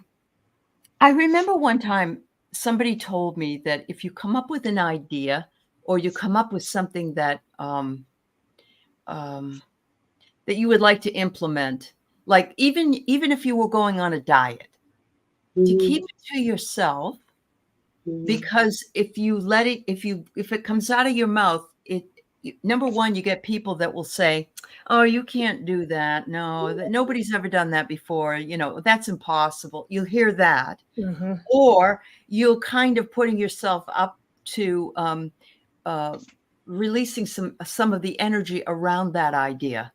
remember one time somebody told me that if you come up with an idea or you come up with something that that you would like to implement, like even if you were going on a diet, to keep it to yourself, because if you let it, if it comes out of your mouth, number one, you get people that will say, "Oh, you can't do that. No, nobody's ever done that before. That's impossible." You'll hear that. Mm-hmm. Or you'll kind of putting yourself up to releasing some of the energy around that idea,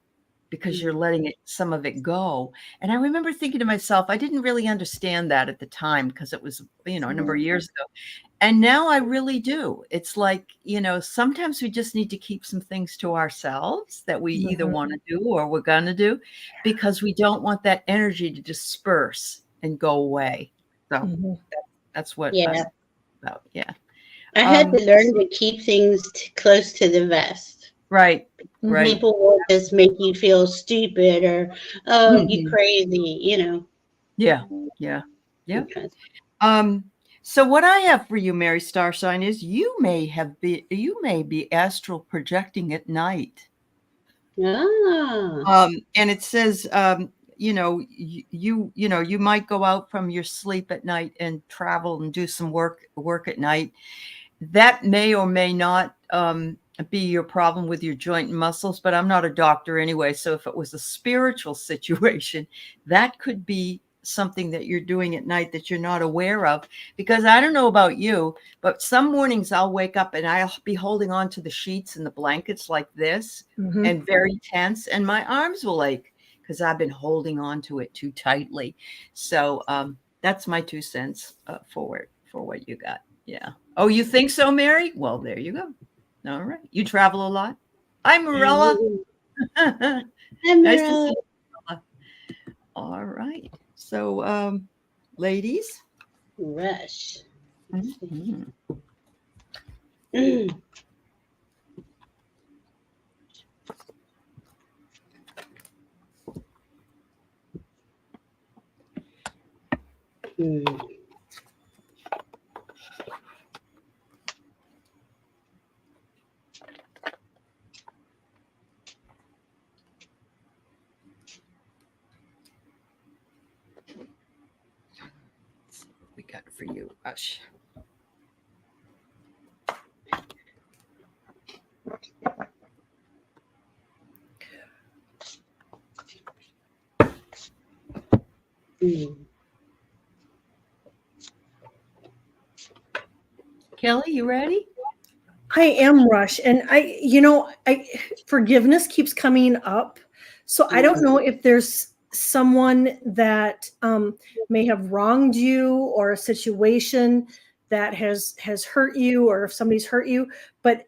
because you're letting some of it go. And I remember thinking to myself, I didn't really understand that at the time, because it was, a number of years ago. And now I really do. It's like, sometimes we just need to keep some things to ourselves that we either want to do or we're going to do, because we don't want that energy to disperse and go away. So that's what I'm about. Yeah. I had to learn to keep things close to the vest. Right. Right. People will just make you feel stupid or, you crazy, Yeah. Yeah. Yeah. So what I have for you, Mary Star Sign, is you may be astral projecting at night. Ah. And it says, you might go out from your sleep at night and travel and do some work at night. That may or may not be your problem with your joint and muscles, but I'm not a doctor anyway. So if it was a spiritual situation, that could be something that you're doing at night that you're not aware of. Because I don't know about you, but some mornings I'll wake up and I'll be holding on to the sheets and the blankets like this and very tense, and my arms will ache because I've been holding on to it too tightly. So that's my 2 cents for what you got. Yeah. Oh, you think so, Mary? Well, there you go. All right. You travel a lot. Hi, Marilla. Hi, Nice to Marilla. see you, Marilla. All right. So, ladies. Rush. We got for you, Rush. Kelly, you ready? I am, Rush, and forgiveness keeps coming up. So I don't know if there's someone that may have wronged you, or a situation that has hurt you, or if somebody's hurt you, but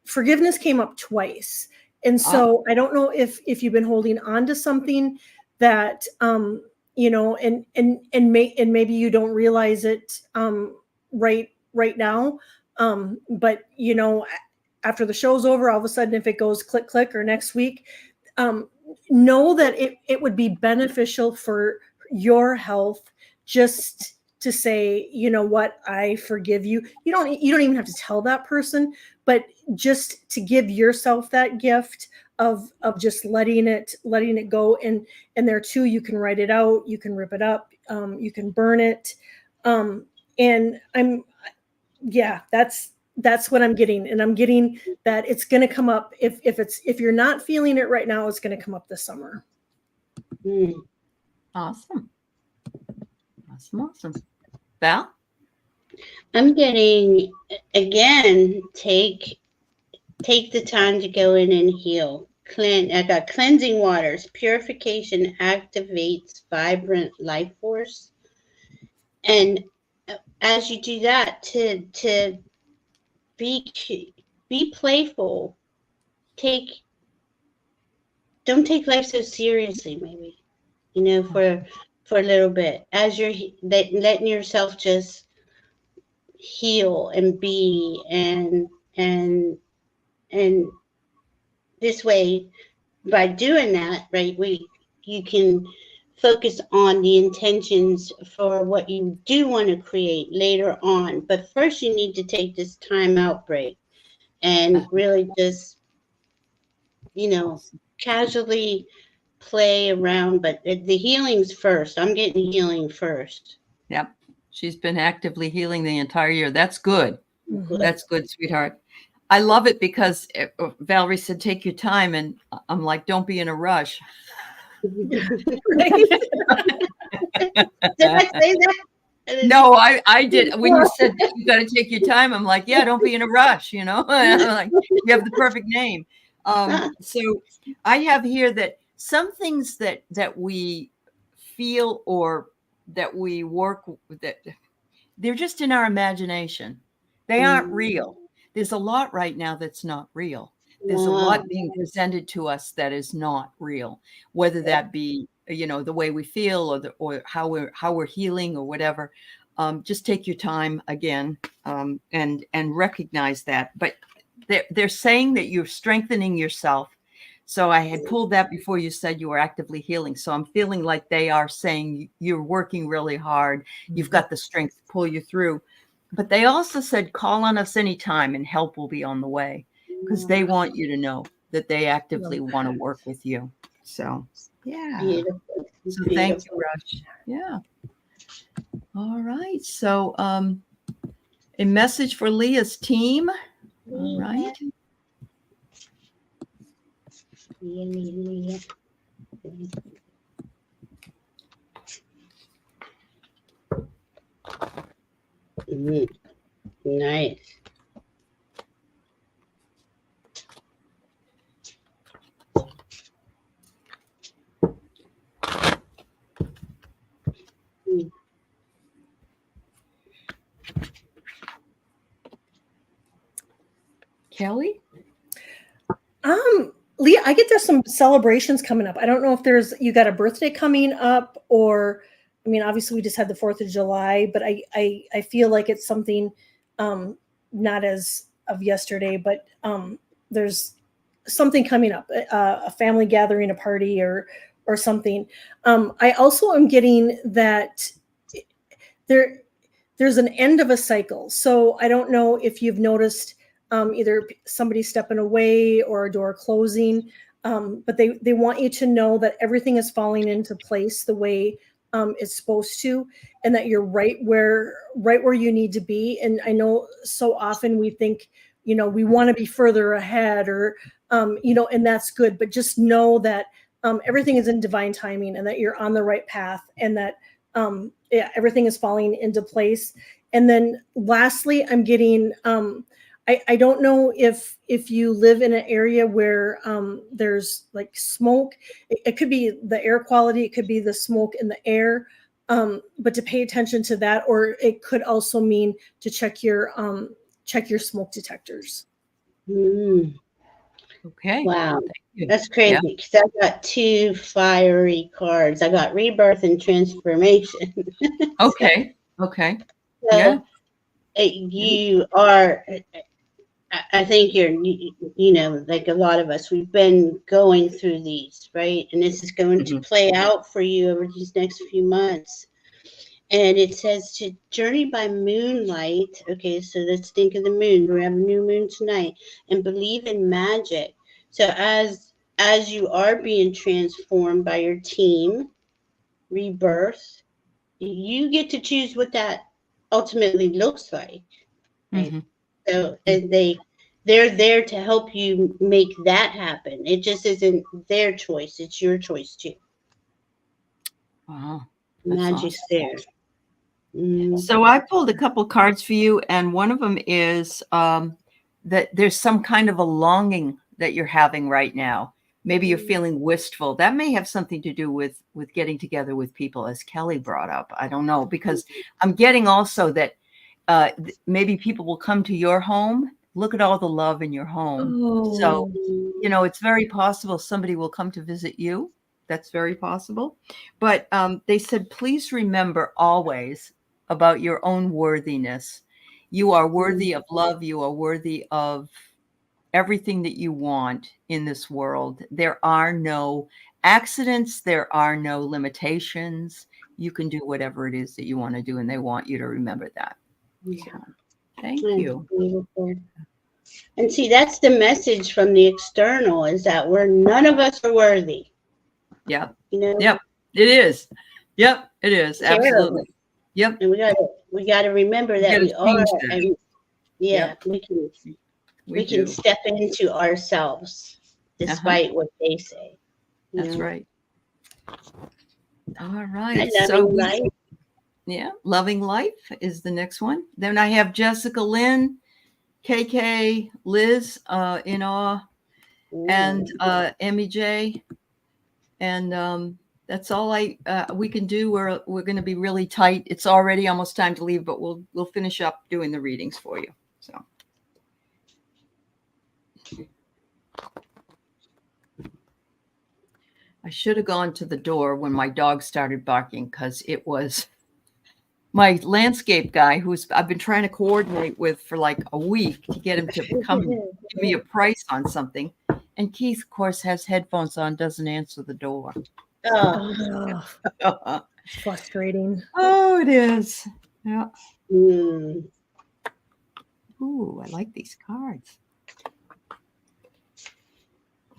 forgiveness came up twice. And so I don't know if you've been holding on to something that and maybe you don't realize it right now. But after the show's over, all of a sudden, if it goes click, click, or next week, know that it would be beneficial for your health just to say, you know what, I forgive you. You don't even have to tell that person, but just to give yourself that gift of just letting it go. And there too, you can write it out, you can rip it up, you can burn it. And that's what I'm getting. And I'm getting that it's going to come up. If you're not feeling it right now, it's going to come up this summer. Awesome. Val? I'm getting, again, take the time to go in and heal. I got cleansing waters. Purification activates vibrant life force. And as you do that, to be playful. Don't take life so seriously, maybe, for a little bit, as you're letting yourself just heal and be, and this way, by doing that, right, you can focus on the intentions for what you do want to create later on. But first you need to take this time out break and really just, casually play around, but the healing's first. I'm getting healing first. Yep. She's been actively healing the entire year. That's good. Mm-hmm. That's good, sweetheart. I love it because Valerie said, take your time. And I'm like, don't be in a rush. Did I say that? No, I did. When you said you got to take your time, I'm like, yeah, don't be in a rush, And I'm like, you have the perfect name. So I have here that some things that we feel or that we work with, that they're just in our imagination. They aren't real. There's a lot right now that's not real. There's a lot being presented to us that is not real, whether that be, the way we feel or how we're healing or whatever. Just take your time again, and recognize that. But they're saying that you're strengthening yourself. So I had pulled that before you said you were actively healing. So I'm feeling like they are saying you're working really hard. You've got the strength to pull you through. But they also said, call on us anytime and help will be on the way, because they want you to know that they actively want to work with you. So, yeah. Beautiful. So thank you, Rush. Yeah. All right. So a message for Leah's team. All right. Leah. Nice. Kelly? Leah, I get there's some celebrations coming up. I don't know if you got a birthday coming up, or, obviously we just had the 4th of July, but I feel like it's something, not as of yesterday, but there's something coming up, a family gathering, a party, or something. I also am getting that there's an end of a cycle. So I don't know if you've noticed either somebody stepping away or a door closing, but they want you to know that everything is falling into place the way it's supposed to, and that you're right where you need to be. And I know so often we think, we want to be further ahead, or and that's good, but just know that everything is in divine timing, and that you're on the right path, and that everything is falling into place. And then lastly, I'm getting I don't know if you live in an area where there's like smoke. It could be the air quality, it could be the smoke in the air, but to pay attention to that, or it could also mean to check your smoke detectors. Okay. Wow, that's crazy, because I got 2 fiery cards. I got rebirth and transformation. Okay. Okay. So you are I think you know, like a lot of us, we've been going through these, right? And this is going to play out for you over these next few months. And it says to journey by moonlight. Okay, so let's think of the moon. We have a new moon tonight, and believe in magic. So as you are being transformed by your team, rebirth, you get to choose what that ultimately looks like. Right? So and they're there to help you make that happen. It just isn't their choice; it's your choice too. Wow. Magic's Awesome. there. So I pulled a couple cards for you, and one of them is that there's some kind of a longing that you're having right now. Maybe you're feeling wistful. That may have something to do with getting together with people, as Kelly brought up. I don't know, because I'm getting also that maybe people will come to your home. Look at all the love in your home. So, you know, it's very possible somebody will come to visit you. That's very possible. But they said, please remember always about your own worthiness. You are worthy of love. You are worthy of everything that you want in this world. There are no accidents. There are no limitations. You can do whatever it is that you want to do, and they want you to remember that. Yeah. So, thank you. Beautiful. And see, that's the message from the external, is that none of us are worthy. Yep. You know? Yep. It is. Yep. It is. Absolutely. Yep. And we gotta remember that we are. And yeah, Yep. we can step into ourselves despite what they say. That's right. All right. Loving Life is the next one. Then I have Jessica Lynn, KK, Liz, in awe, and Emmy J. And that's all we can do. We're going to be really tight. It's already almost time to leave, but we'll finish up doing the readings for you. So. I should have gone to the door when my dog started barking, because it was my landscape guy I've been trying to coordinate with for like a week to get him to come and give me a price on something. And Keith, of course, has headphones on, doesn't answer the door. It's frustrating. Oh, it is. Yeah. Mm. Ooh, I like these cards.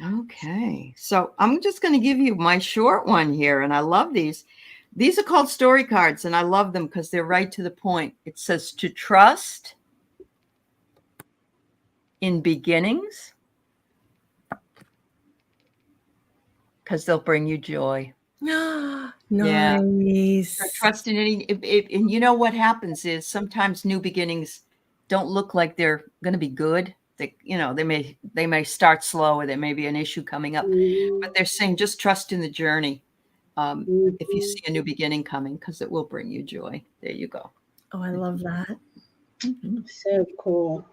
Okay, so I'm just going to give you my short one here, and I love these. These are called story cards, and I love them because they're right to the point. It says to trust in beginnings because they'll bring you joy. Nice. Yeah. Trust in any, and you know what happens is sometimes new beginnings don't look like they're going to be good. They may start slow, or there may be an issue coming up, but they're saying just trust in the journey. If you see a new beginning coming, because it will bring you joy. There you go. Oh, I love that. So cool.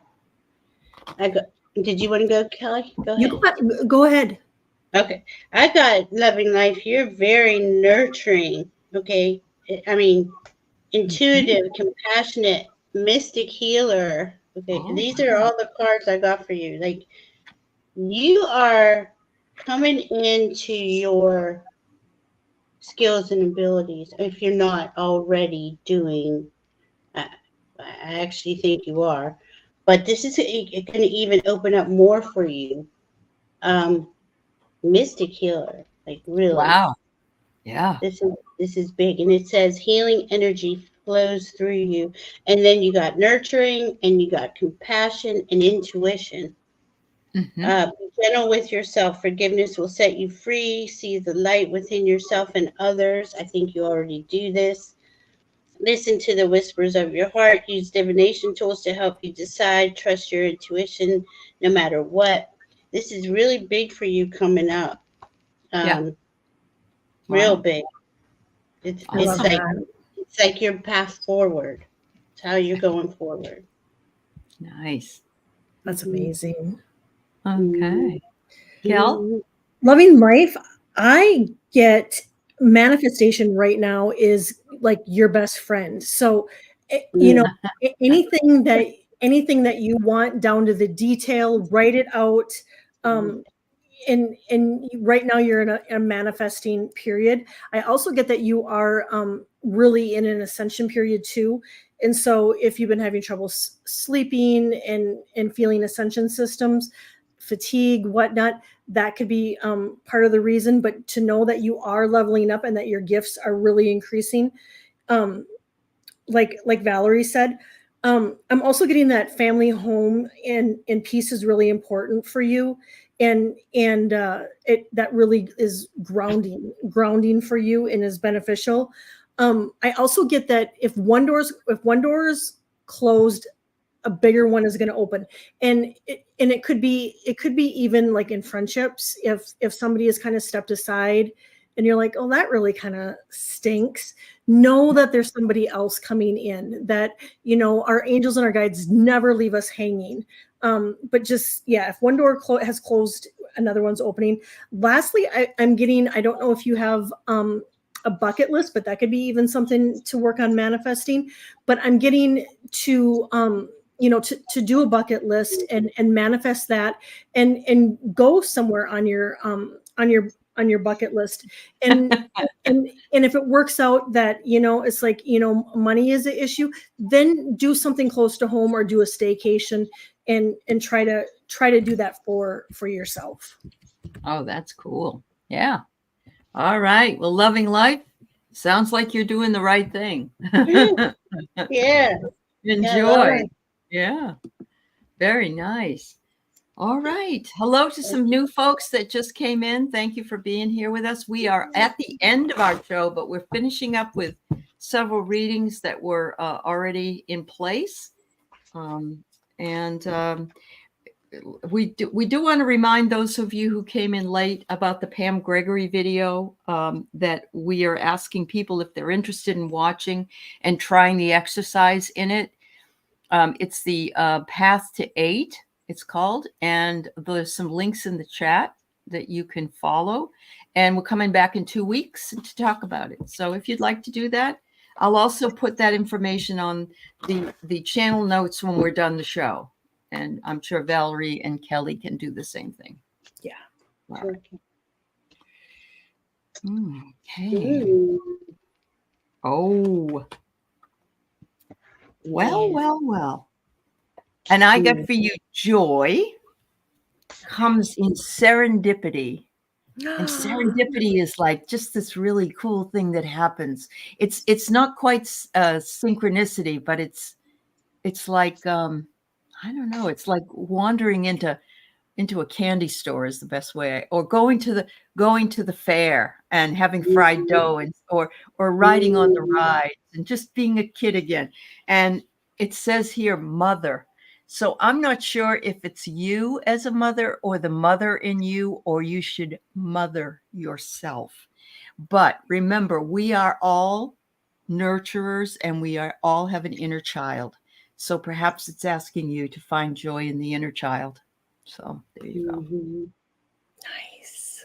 Did you want to go, Kelly? Go ahead. You go ahead. Okay. I got Loving Life. You're very nurturing. Okay. I mean, intuitive, compassionate, mystic healer. Okay. These are all the cards I got for you. Like, you are coming into your skills and abilities. If you're not already doing, I actually think you are, but this is it can even open up more for you. Mystic healer, like really. Wow. Yeah. This is big, and it says healing energy flows through you, and then you got nurturing, and you got compassion and intuition. Be gentle with yourself. Forgiveness will set you free. See the light within yourself and others. I think you already do this. Listen to the whispers of your heart. Use divination tools to help you decide. Trust your intuition no matter what. This is really big for you coming up. Real big. It's like your path forward. It's how you're going forward. Nice. That's amazing. Okay. Kel? Loving Life, I get manifestation right now is like your best friend. So, you know, anything that anything that you want down to the detail, write it out. And right now you're in a manifesting period. I also get that you are really in an ascension period too. And so if you've been having trouble sleeping and feeling ascension systems, fatigue, whatnot, that could be part of the reason. But to know that you are leveling up and that your gifts are really increasing, like Valerie said, I'm also getting that family, home, and peace is really important for you, and that really is grounding for you and is beneficial. I also get that if one door's closed, a bigger one is going to open, and it could be even like in friendships, if somebody has kind of stepped aside and you're like, oh, that really kind of stinks, know that there's somebody else coming in, that, our angels and our guides never leave us hanging. But just, yeah, if one door has closed, another one's opening. Lastly, I'm getting, I don't know if you have a bucket list, but that could be even something to work on manifesting. But I'm getting to to do a bucket list and manifest that and go somewhere on your bucket list. And if it works out that, it's like, money is an issue, then do something close to home or do a staycation and try to do that for yourself. Oh, that's cool. Yeah. All right. Well, loving life sounds like you're doing the right thing. Yeah. Enjoy. Yeah. Very nice. All right. Hello to some new folks that just came in. Thank you for being here with us. We are at the end of our show, but we're finishing up with several readings that were already in place. We do want to remind those of you who came in late about the Pam Gregory video that we are asking people if they're interested in watching and trying the exercise in it. It's the Path to 8, it's called, and there's some links in the chat that you can follow. And we're coming back in 2 weeks to talk about it. So if you'd like to do that, I'll also put that information on the channel notes when we're done the show. And I'm sure Valerie and Kelly can do the same thing. Yeah. All right. Okay. Oh. Well. And I got for you, joy comes in serendipity. And serendipity is like just this really cool thing that happens. It's not quite synchronicity, but it's like I don't know. It's like wandering into a candy store is the best way, or going to the fair and having fried dough, or riding on the rides and just being a kid again. And it says here, mother. So I'm not sure if it's you as a mother or the mother in you, or you should mother yourself. But remember, we are all nurturers and we all have an inner child. So perhaps it's asking you to find joy in the inner child. So there you go. Nice.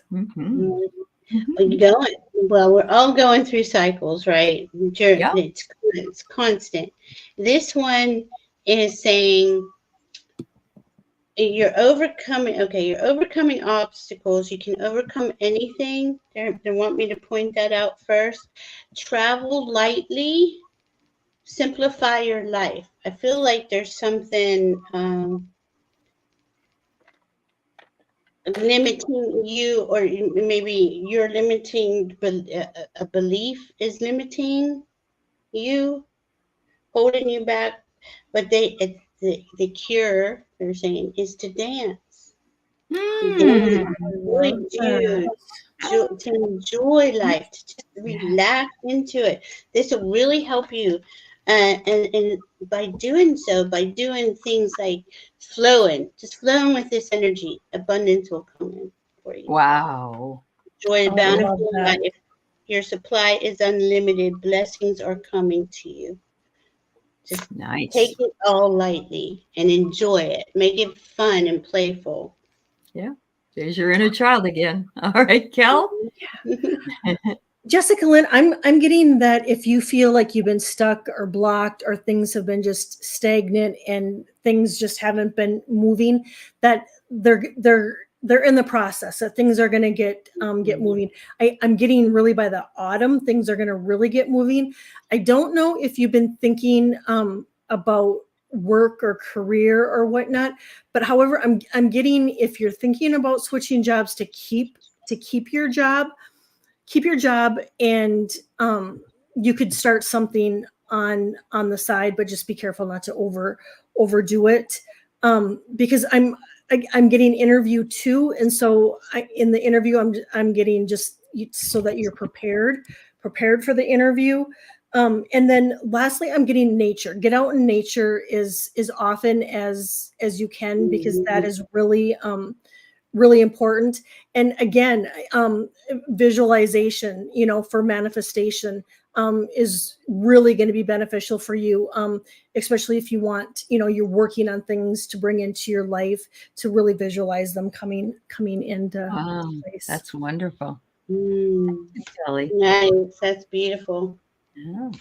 We're all going through cycles, right? Yeah. It's constant. This one is saying you're overcoming obstacles. You can overcome anything. They want me to point that out first. Travel lightly. Simplify your life. I feel like there's something limiting you, or maybe you're limiting, a belief is limiting you, holding you back. But the cure, they're saying, is to dance. To enjoy life, to just relax into it. This will really help you. And by doing things like flowing with this energy, abundance will come in for you. Wow. Joy, bountiful life. Your supply is unlimited. Blessings are coming to you. Just take it all lightly and enjoy it. Make it fun and playful. Yeah. There's your inner child again. All right, Kel. Jessica Lynn, I'm getting that if you feel like you've been stuck or blocked or things have been just stagnant and things just haven't been moving, that they're in the process, that things are going to get moving. I'm getting really by the autumn things are going to really get moving. I don't know if you've been thinking about work or career or whatnot, but however, I'm getting, if you're thinking about switching jobs, to keep your job, and you could start something on the side, but just be careful not to overdo it, because I'm getting interview too, and so in the interview I'm getting just so that you're prepared for the interview. And then lastly, I'm getting nature. Get out in nature as often as you can, because that is really important. And again, visualization, for manifestation, is really going to be beneficial for you, especially if you want, you're working on things to bring into your life, to really visualize them coming into place. That's wonderful. Aley. Nice. That's beautiful. Yeah.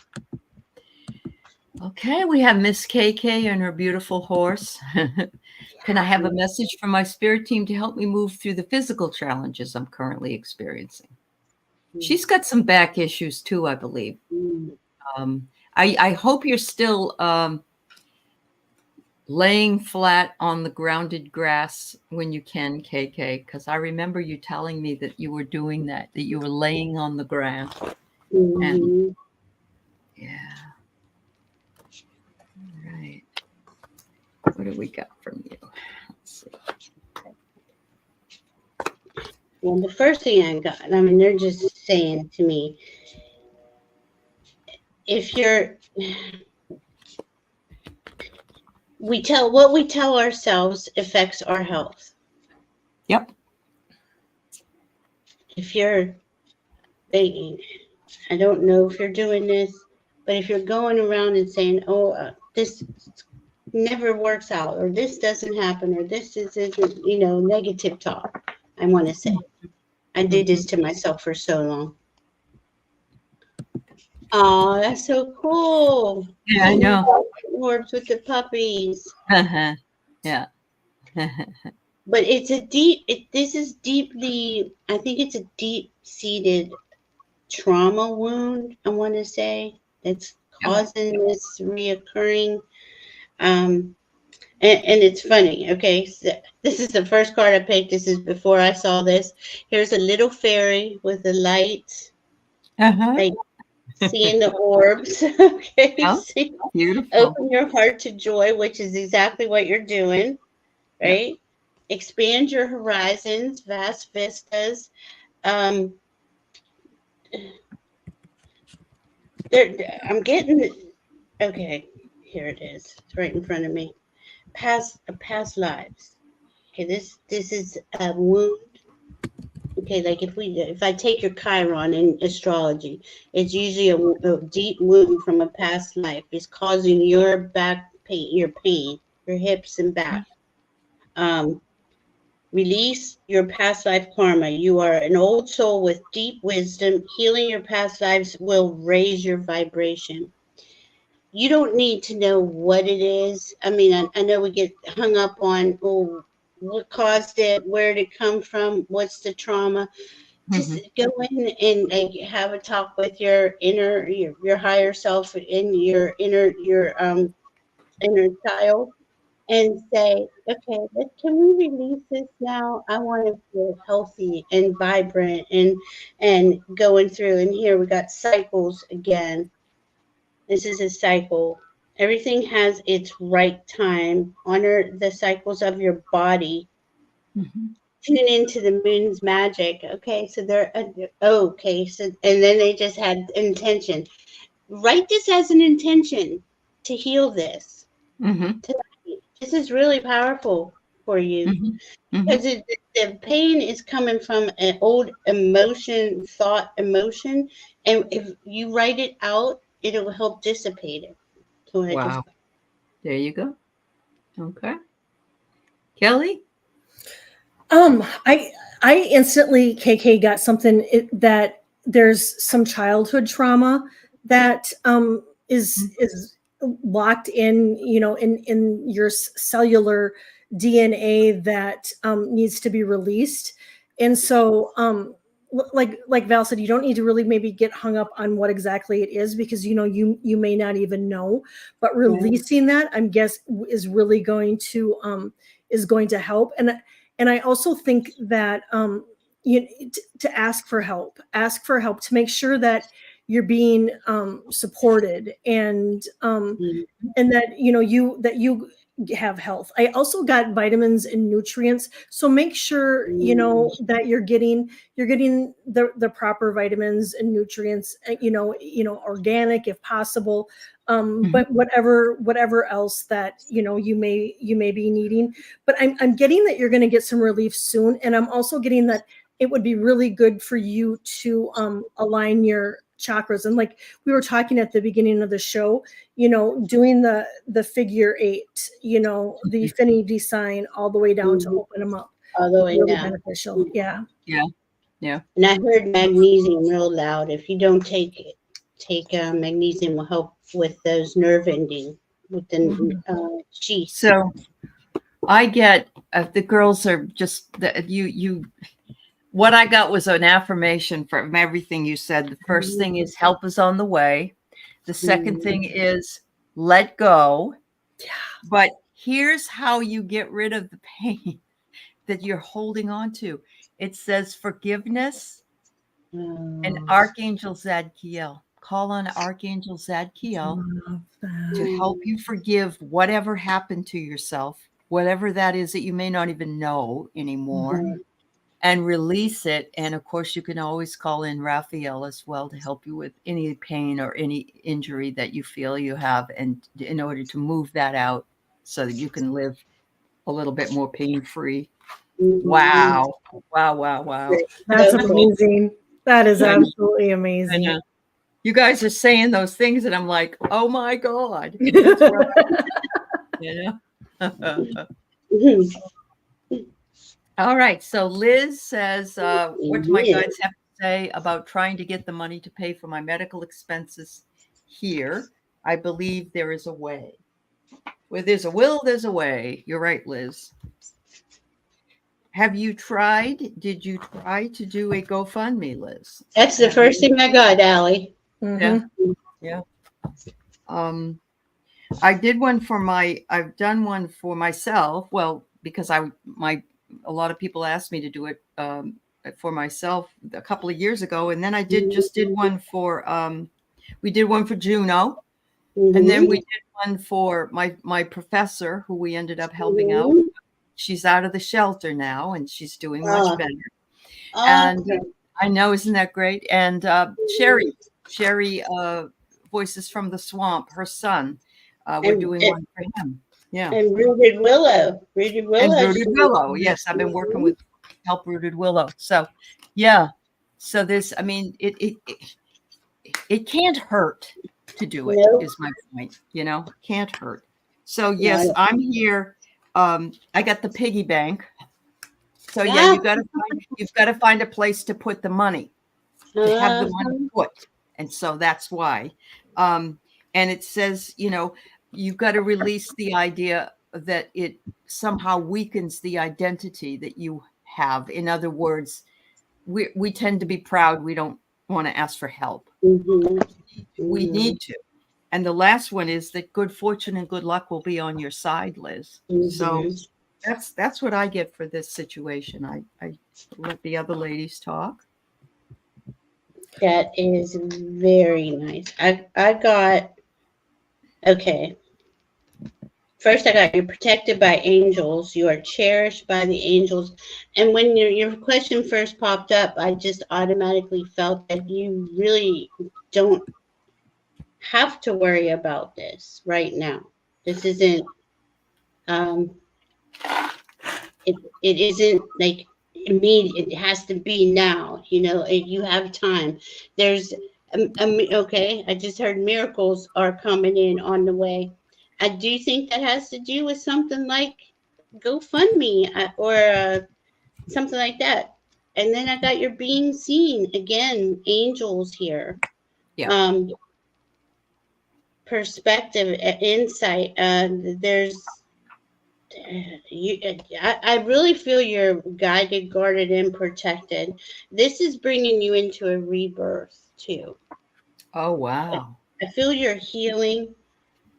Okay, we have Miss KK and her beautiful horse. Can I have a message from my spirit team to help me move through the physical challenges I'm currently experiencing? She's got some back issues too, I believe. I hope you're still laying flat on the grounded grass when you can, KK, because I remember you telling me that you were doing that you were laying on the grass. And yeah. All right. What do we got from you? Let's see. Well, the first thing I got, they're just saying to me, if you're, what we tell ourselves affects our health. Yep. If you're thinking, I don't know if you're doing this, but if you're going around and saying, this never works out, or this doesn't happen, or this isn't, negative talk, I want to say, I did this to myself for so long. Oh, that's so cool. Yeah, I know. Orbs with the puppies. Yeah. But this is deeply, I think it's a deep-seated trauma wound, I want to say, that's causing this reoccurring. And it's funny, okay? So this is the first card I picked. This is before I saw this. Here's a little fairy with a light. Like seeing the orbs. Okay. Oh, beautiful. Open your heart to joy, which is exactly what you're doing, right? Yep. Expand your horizons, vast vistas. I'm getting, okay, here it is. It's right in front of me. Past lives. Okay, this is a wound. Okay, like if I take your Chiron in astrology, it's usually a deep wound from a past life. It's causing your back pain, your hips and back. Release your past life karma. You are an old soul with deep wisdom. Healing your past lives will raise your vibration. You don't need to know what it is. I know we get hung up on, what caused it, where did it come from, what's the trauma. Just go in and have a talk with your inner, your higher self, and your inner child, and say, okay, can we release this now? I want to feel healthy and vibrant and going through. And here we got cycles again. This is a cycle. Everything has its right time. Honor the cycles of your body. Tune into the moon's magic. Okay, so and then they just had intention. Write this as an intention to heal this. This is really powerful for you, because the pain is coming from an old emotion, emotion, and if you write it out, it'll help dissipate it. Wow. There you go. Okay. Kelly? I instantly, KK, got something that there's some childhood trauma that is locked in, in your cellular DNA that needs to be released. And so like Val said, you don't need to really maybe get hung up on what exactly it is, because you may not even know, but releasing that, I'm guess, is really going to help. And I also think that to ask for help to make sure that you're being supported, and that you have health. I also got vitamins and nutrients, so make sure that you're getting the proper vitamins and nutrients, organic if possible, but whatever else that you may be needing. But I'm getting that you're going to get some relief soon, and I'm also getting that it would be really good for you to align your chakras. And like we were talking at the beginning of the show, doing the figure 8, the infinity sign all the way down to open them up. All the way really down. Beneficial. Yeah. And I heard magnesium real loud. If you don't take magnesium, will help with those nerve ending with the sheath. So I get the girls are just you. What I got was an affirmation from everything you said. The first thing is help is on the way. The second thing is let go. Yeah. But here's how you get rid of the pain that you're holding on to. It says forgiveness and Archangel Zadkiel. Call on Archangel Zadkiel to help you forgive whatever happened to yourself, whatever that is that you may not even know anymore. And release it. And of course, you can always call in Raphael as well to help you with any pain or any injury that you feel you have, and in order to move that out so that you can live a little bit more pain-free. Wow. That's amazing. That is absolutely amazing. You guys are saying those things and I'm like, oh my God. That's right. All right. So Liz says, what do my guides have to say about trying to get the money to pay for my medical expenses here? I believe there is a way. Where there's a will, there's a way. You're right, Liz. Have you tried? Did you try to do a GoFundMe, Liz? That's the first thing I got, Aley. Yeah. I did one I've done one for myself. Well, because a lot of people asked me to do it for myself a couple of years ago. And then I did one for, we did one for Juno. And then we did one for my professor, who we ended up helping out. She's out of the shelter now and she's doing much better. And I know, isn't that great? And Sherry, Voices from the Swamp, her son, we're doing one for him. Yeah. And Rooted Willow. And Rooted Willow. Yes, I've been working with Help Rooted Willow. So, yeah. So this, I mean, it can't hurt to do it, is my point. Can't hurt. So, yes, I'm here. I got the piggy bank. So, yeah, you've got to find a place to put the money, to have the money put. And so that's why. And it says, you've got to release the idea that it somehow weakens the identity that you have. In other words, we tend to be proud. We don't want to ask for help. We need to. And the last one is that good fortune and good luck will be on your side, Liz. So that's what I get for this situation. I let the other ladies talk. That is very nice. I got, okay. First, I got, you're protected by angels. You are cherished by the angels. And when your question first popped up, I just automatically felt that you really don't have to worry about this right now. This isn't, it isn't like immediate. It has to be now. You have time. There's, okay, I just heard miracles are coming in on the way. I do think that has to do with something like GoFundMe or something like that. And then I got your being seen again, angels here. Yeah. Perspective, insight. I really feel you're guided, guarded, and protected. This is bringing you into a rebirth too. Oh, wow. I feel you're healing.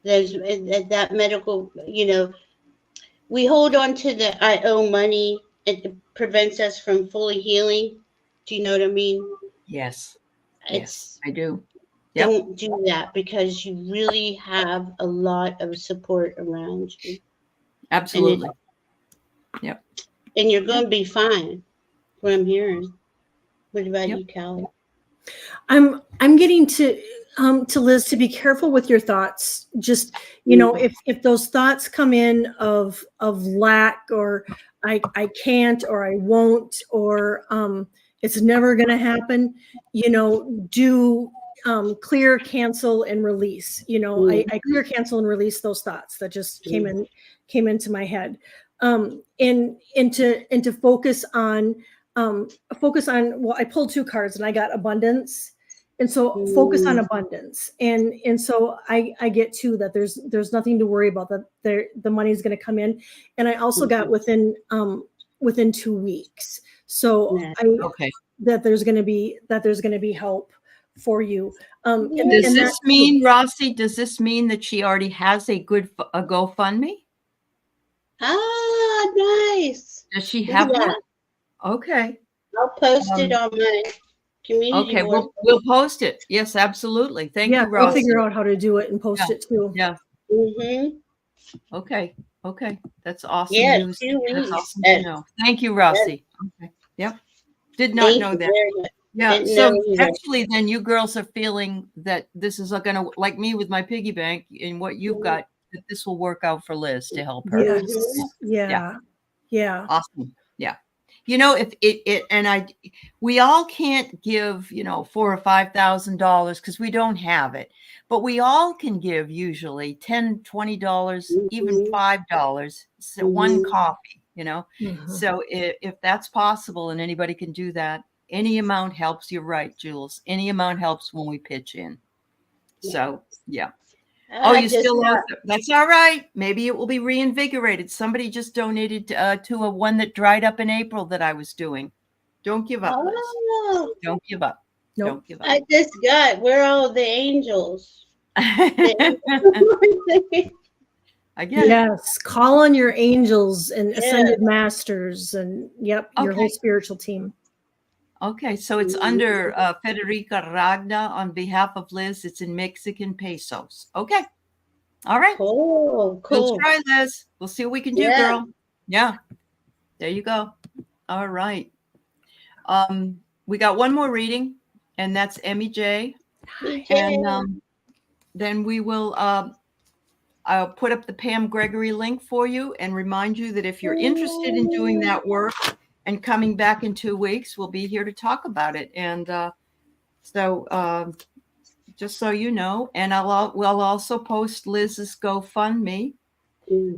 There's that medical, we hold on to the I owe money. It prevents us from fully healing. Do you know what I mean? Yes. It's, Yes, I do. Yep. don't do that, because you really have a lot of support around you. Absolutely. Yep. And you're going to be fine, what I'm hearing. What about you, Callie? I'm getting to Liz, to be careful with your thoughts. Just, if those thoughts come in of lack, or I can't, or I won't, or it's never going to happen, do clear, cancel, and release. I clear, cancel, and release those thoughts that just came into my head, and to focus on well, I pulled 2 cards and I got abundance. And so focus on abundance. And so I get too that there's nothing to worry about, that the money is going to come in. And I also got within 2 weeks. So that there's going to be help for you. Does this mean, Rossi, does this mean that she already has a GoFundMe? Ah, nice. Does she have one? Okay. I'll post it on my community board. We'll post it. Yes, absolutely. Thank you, Rossi. I'll figure out how to do it and post it too. Yeah. Mm-hmm. Okay. That's awesome news. 2 weeks. That's awesome to know. Thank you, Rossi. Okay. Yep. Did not know that. Yeah. So actually, then you girls are feeling that this is going to, like me with my piggy bank and what you've got, that this will work out for Liz to help her. Yes. Yeah. Awesome. Yeah. We all can't give, $4,000 or $5,000 because we don't have it, but we all can give usually $10, $20, even $5. So one coffee, So if that's possible and anybody can do that, any amount helps. You're right, Jules. Any amount helps when we pitch in. So, yeah. Oh, you still have it. That's all right. Maybe it will be reinvigorated. Somebody just donated to a one that dried up in April that I was doing. Don't give up, Liz. Don't give up. Nope. Don't give up. I just got, where are all the angels? I get Yes. Call on your angels and ascended masters and your whole spiritual team. Okay, so it's under Federica Ragna on behalf of Liz. It's in Mexican pesos. Okay. All right. Cool. We'll try, Liz. We'll see what we can do, girl. Yeah. There you go. All right. We got one more reading, and that's Emmy J. And then we will I'll put up the Pam Gregory link for you and remind you that if you're interested in doing that work and coming back in 2 weeks, we'll be here to talk about it. And so just so you know, and we'll also post Liz's GoFundMe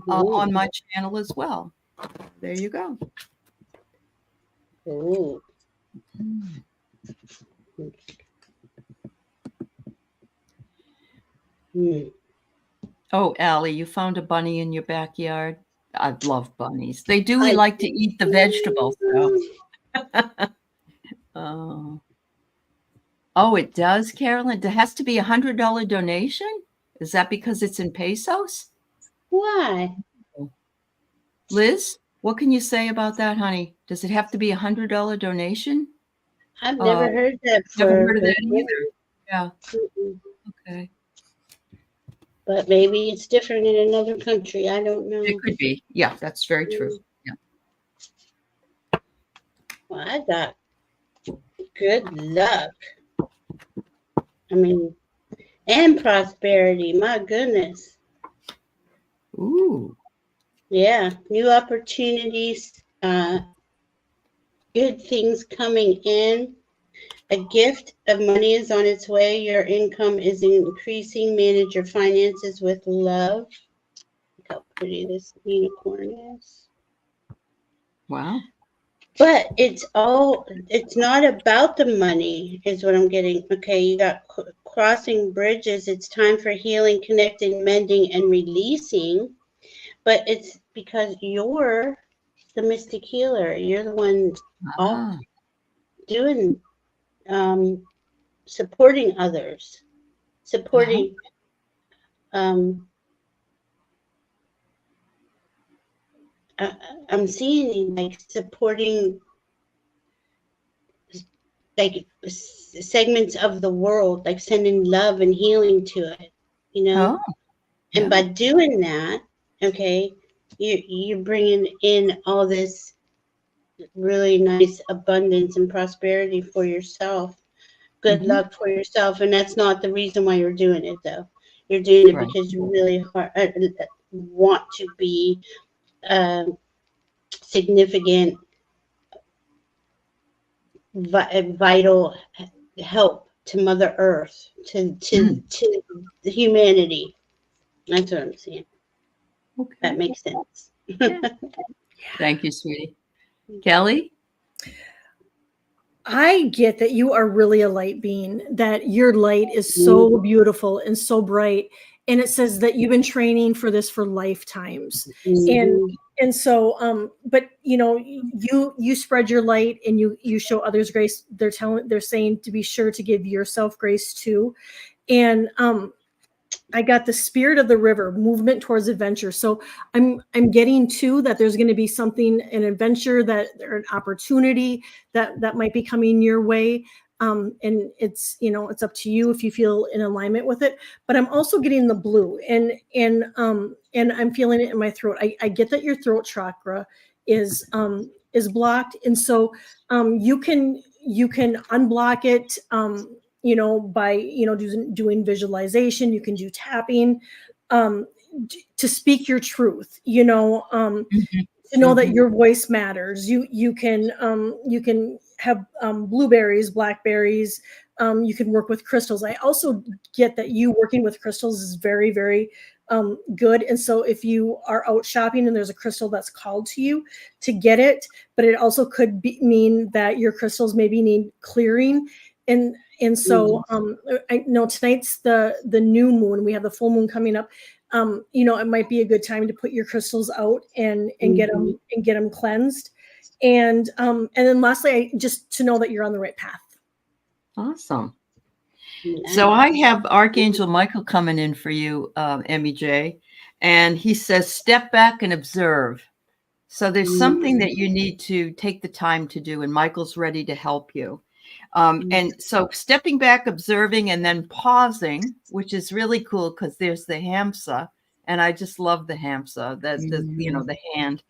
on my channel as well. There you go. Ooh. Oh, Aley, you found a bunny in your backyard? I love bunnies. They do like to eat the vegetables, though. Oh, it does, Carolyn? There has to be $100 donation? Is that because it's in pesos? Why? Liz, what can you say about that, honey? Does it have to be $100 donation? I've never heard that. Never heard of that either. Yeah. Okay. But maybe it's different in another country. I don't know. It could be. Yeah, that's very true. Yeah. Well, I got good luck. I mean, and prosperity. My goodness. Ooh. Yeah. New opportunities. Good things coming in. A gift of money is on its way. Your income is increasing. Manage your finances with love. Look how pretty this unicorn is. Wow. But it's not about the money, is what I'm getting. Okay, you got crossing bridges. It's time for healing, connecting, mending, and releasing. But it's because you're the mystic healer. You're the one off Ah, doing, supporting others, supporting. Um, I'm seeing like supporting like segments of the world, like sending love and healing to it, you know. oh, And yeah. by doing that, okay, you're bringing in all this really nice abundance and prosperity for yourself. Good Mhm. luck for yourself, and that's not the reason why you're doing it, though. You're doing it Right. because you really want to be significant, vital help to Mother Earth, Mm, to humanity. That's what I'm saying. That okay. makes sense. Yeah. Thank you, sweetie. Kelly? I get that you are really a light being, that your light is so beautiful and so bright. And it says that you've been training for this for lifetimes. And Mhm. so but you know, you spread your light and you show others grace. They're saying to be sure to give yourself grace too. And I got the spirit of the river, movement towards adventure. So I'm getting too that there's going to be something, an adventure that or an opportunity that might be coming your way. And it's, you know, it's up to you if you feel in alignment with it. But I'm also getting the blue, and I'm feeling it in my throat. I get that your throat chakra is blocked, and so you can unblock it. You know, by, you know, doing visualization. You can do tapping, um, to speak your truth, you know, Mhm. to know that Mhm. your voice matters. You can have blueberries, blackberries. You can work with crystals. I also get that you working with crystals is very, very good. And so if you are out shopping and there's a crystal that's called to you, to get it, but it also could mean that your crystals maybe need clearing. And so I know tonight's the new moon. We have the full moon coming up. You know, it might be a good time to put your crystals out and Mhm. get them cleansed. And then lastly, just to know that you're on the right path. Awesome. So I Nice. have Archangel Michael coming in for you, Emmy J, and he says, step back and observe. So there's something that you need to take the time to do, and Michael's ready to help you. And so stepping back, observing, and then pausing, which is really cool because there's the hamsa, and I just love the hamsa, the hand.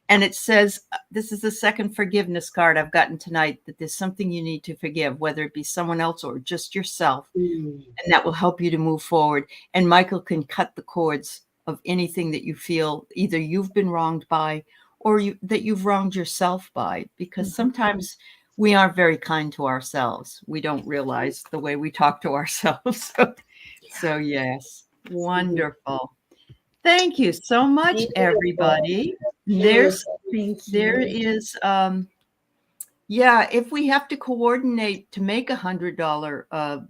And it says, this is the second forgiveness card I've gotten tonight, that there's something you need to forgive, whether it be someone else or just yourself, and that will help you to move forward. And Michael can cut the cords of anything that you feel either you've been wronged by or that you've wronged yourself by, because sometimes we aren't very kind to ourselves. We don't realize the way we talk to ourselves. So yes, wonderful. Thank you so much, Beautiful. everybody. There's Beautiful. Thank there you. is yeah, if we have to coordinate to make $100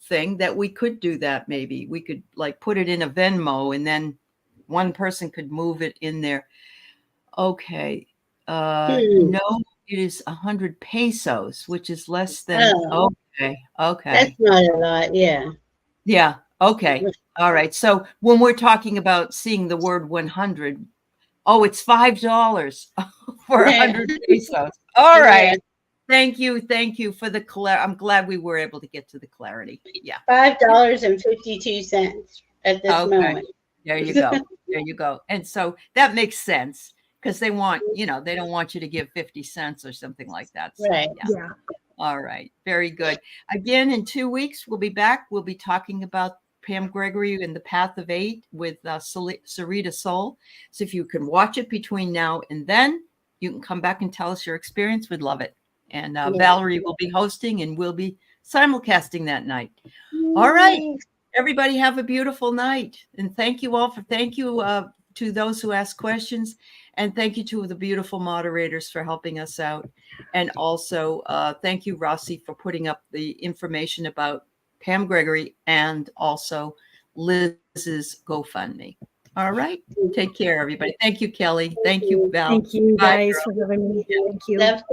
thing, that we could do that. Maybe we could like put it in a Venmo and then one person could move it in there. Okay. Hmm. No, it is 100 pesos, which is less than, Oh, okay. that's Okay. not a lot. Yeah. Yeah. Okay. All right. So when we're talking about seeing the word 100, oh, it's $5 for Yeah. 100 pesos. All Yeah. right. Thank you. Thank you for the I'm glad we were able to get to the clarity. Yeah. $5.52 at this Okay. moment. There you go. There you go. And so that makes sense because they want, they don't want you to give 50 cents or something like that. So, Right. yeah. Yeah. All right. Very good. Again, in 2 weeks, we'll be back. We'll be talking about Pam Gregory and the Path of Eight with Sarita Soul. So if you can watch it between now and then, you can come back and tell us your experience. We'd love it. And Yeah. Valerie will be hosting and we'll be simulcasting that night. All right. Yay. Everybody have a beautiful night. And thank you all thank you to those who ask questions. And thank you to the beautiful moderators for helping us out. And also thank you, Rossi, for putting up the information about Pam Gregory and also Liz's GoFundMe. All right. Take care, everybody. Thank you, Kelly. Thank you, Val. Thank you Bye, guys girl. for having me. Thank you. That's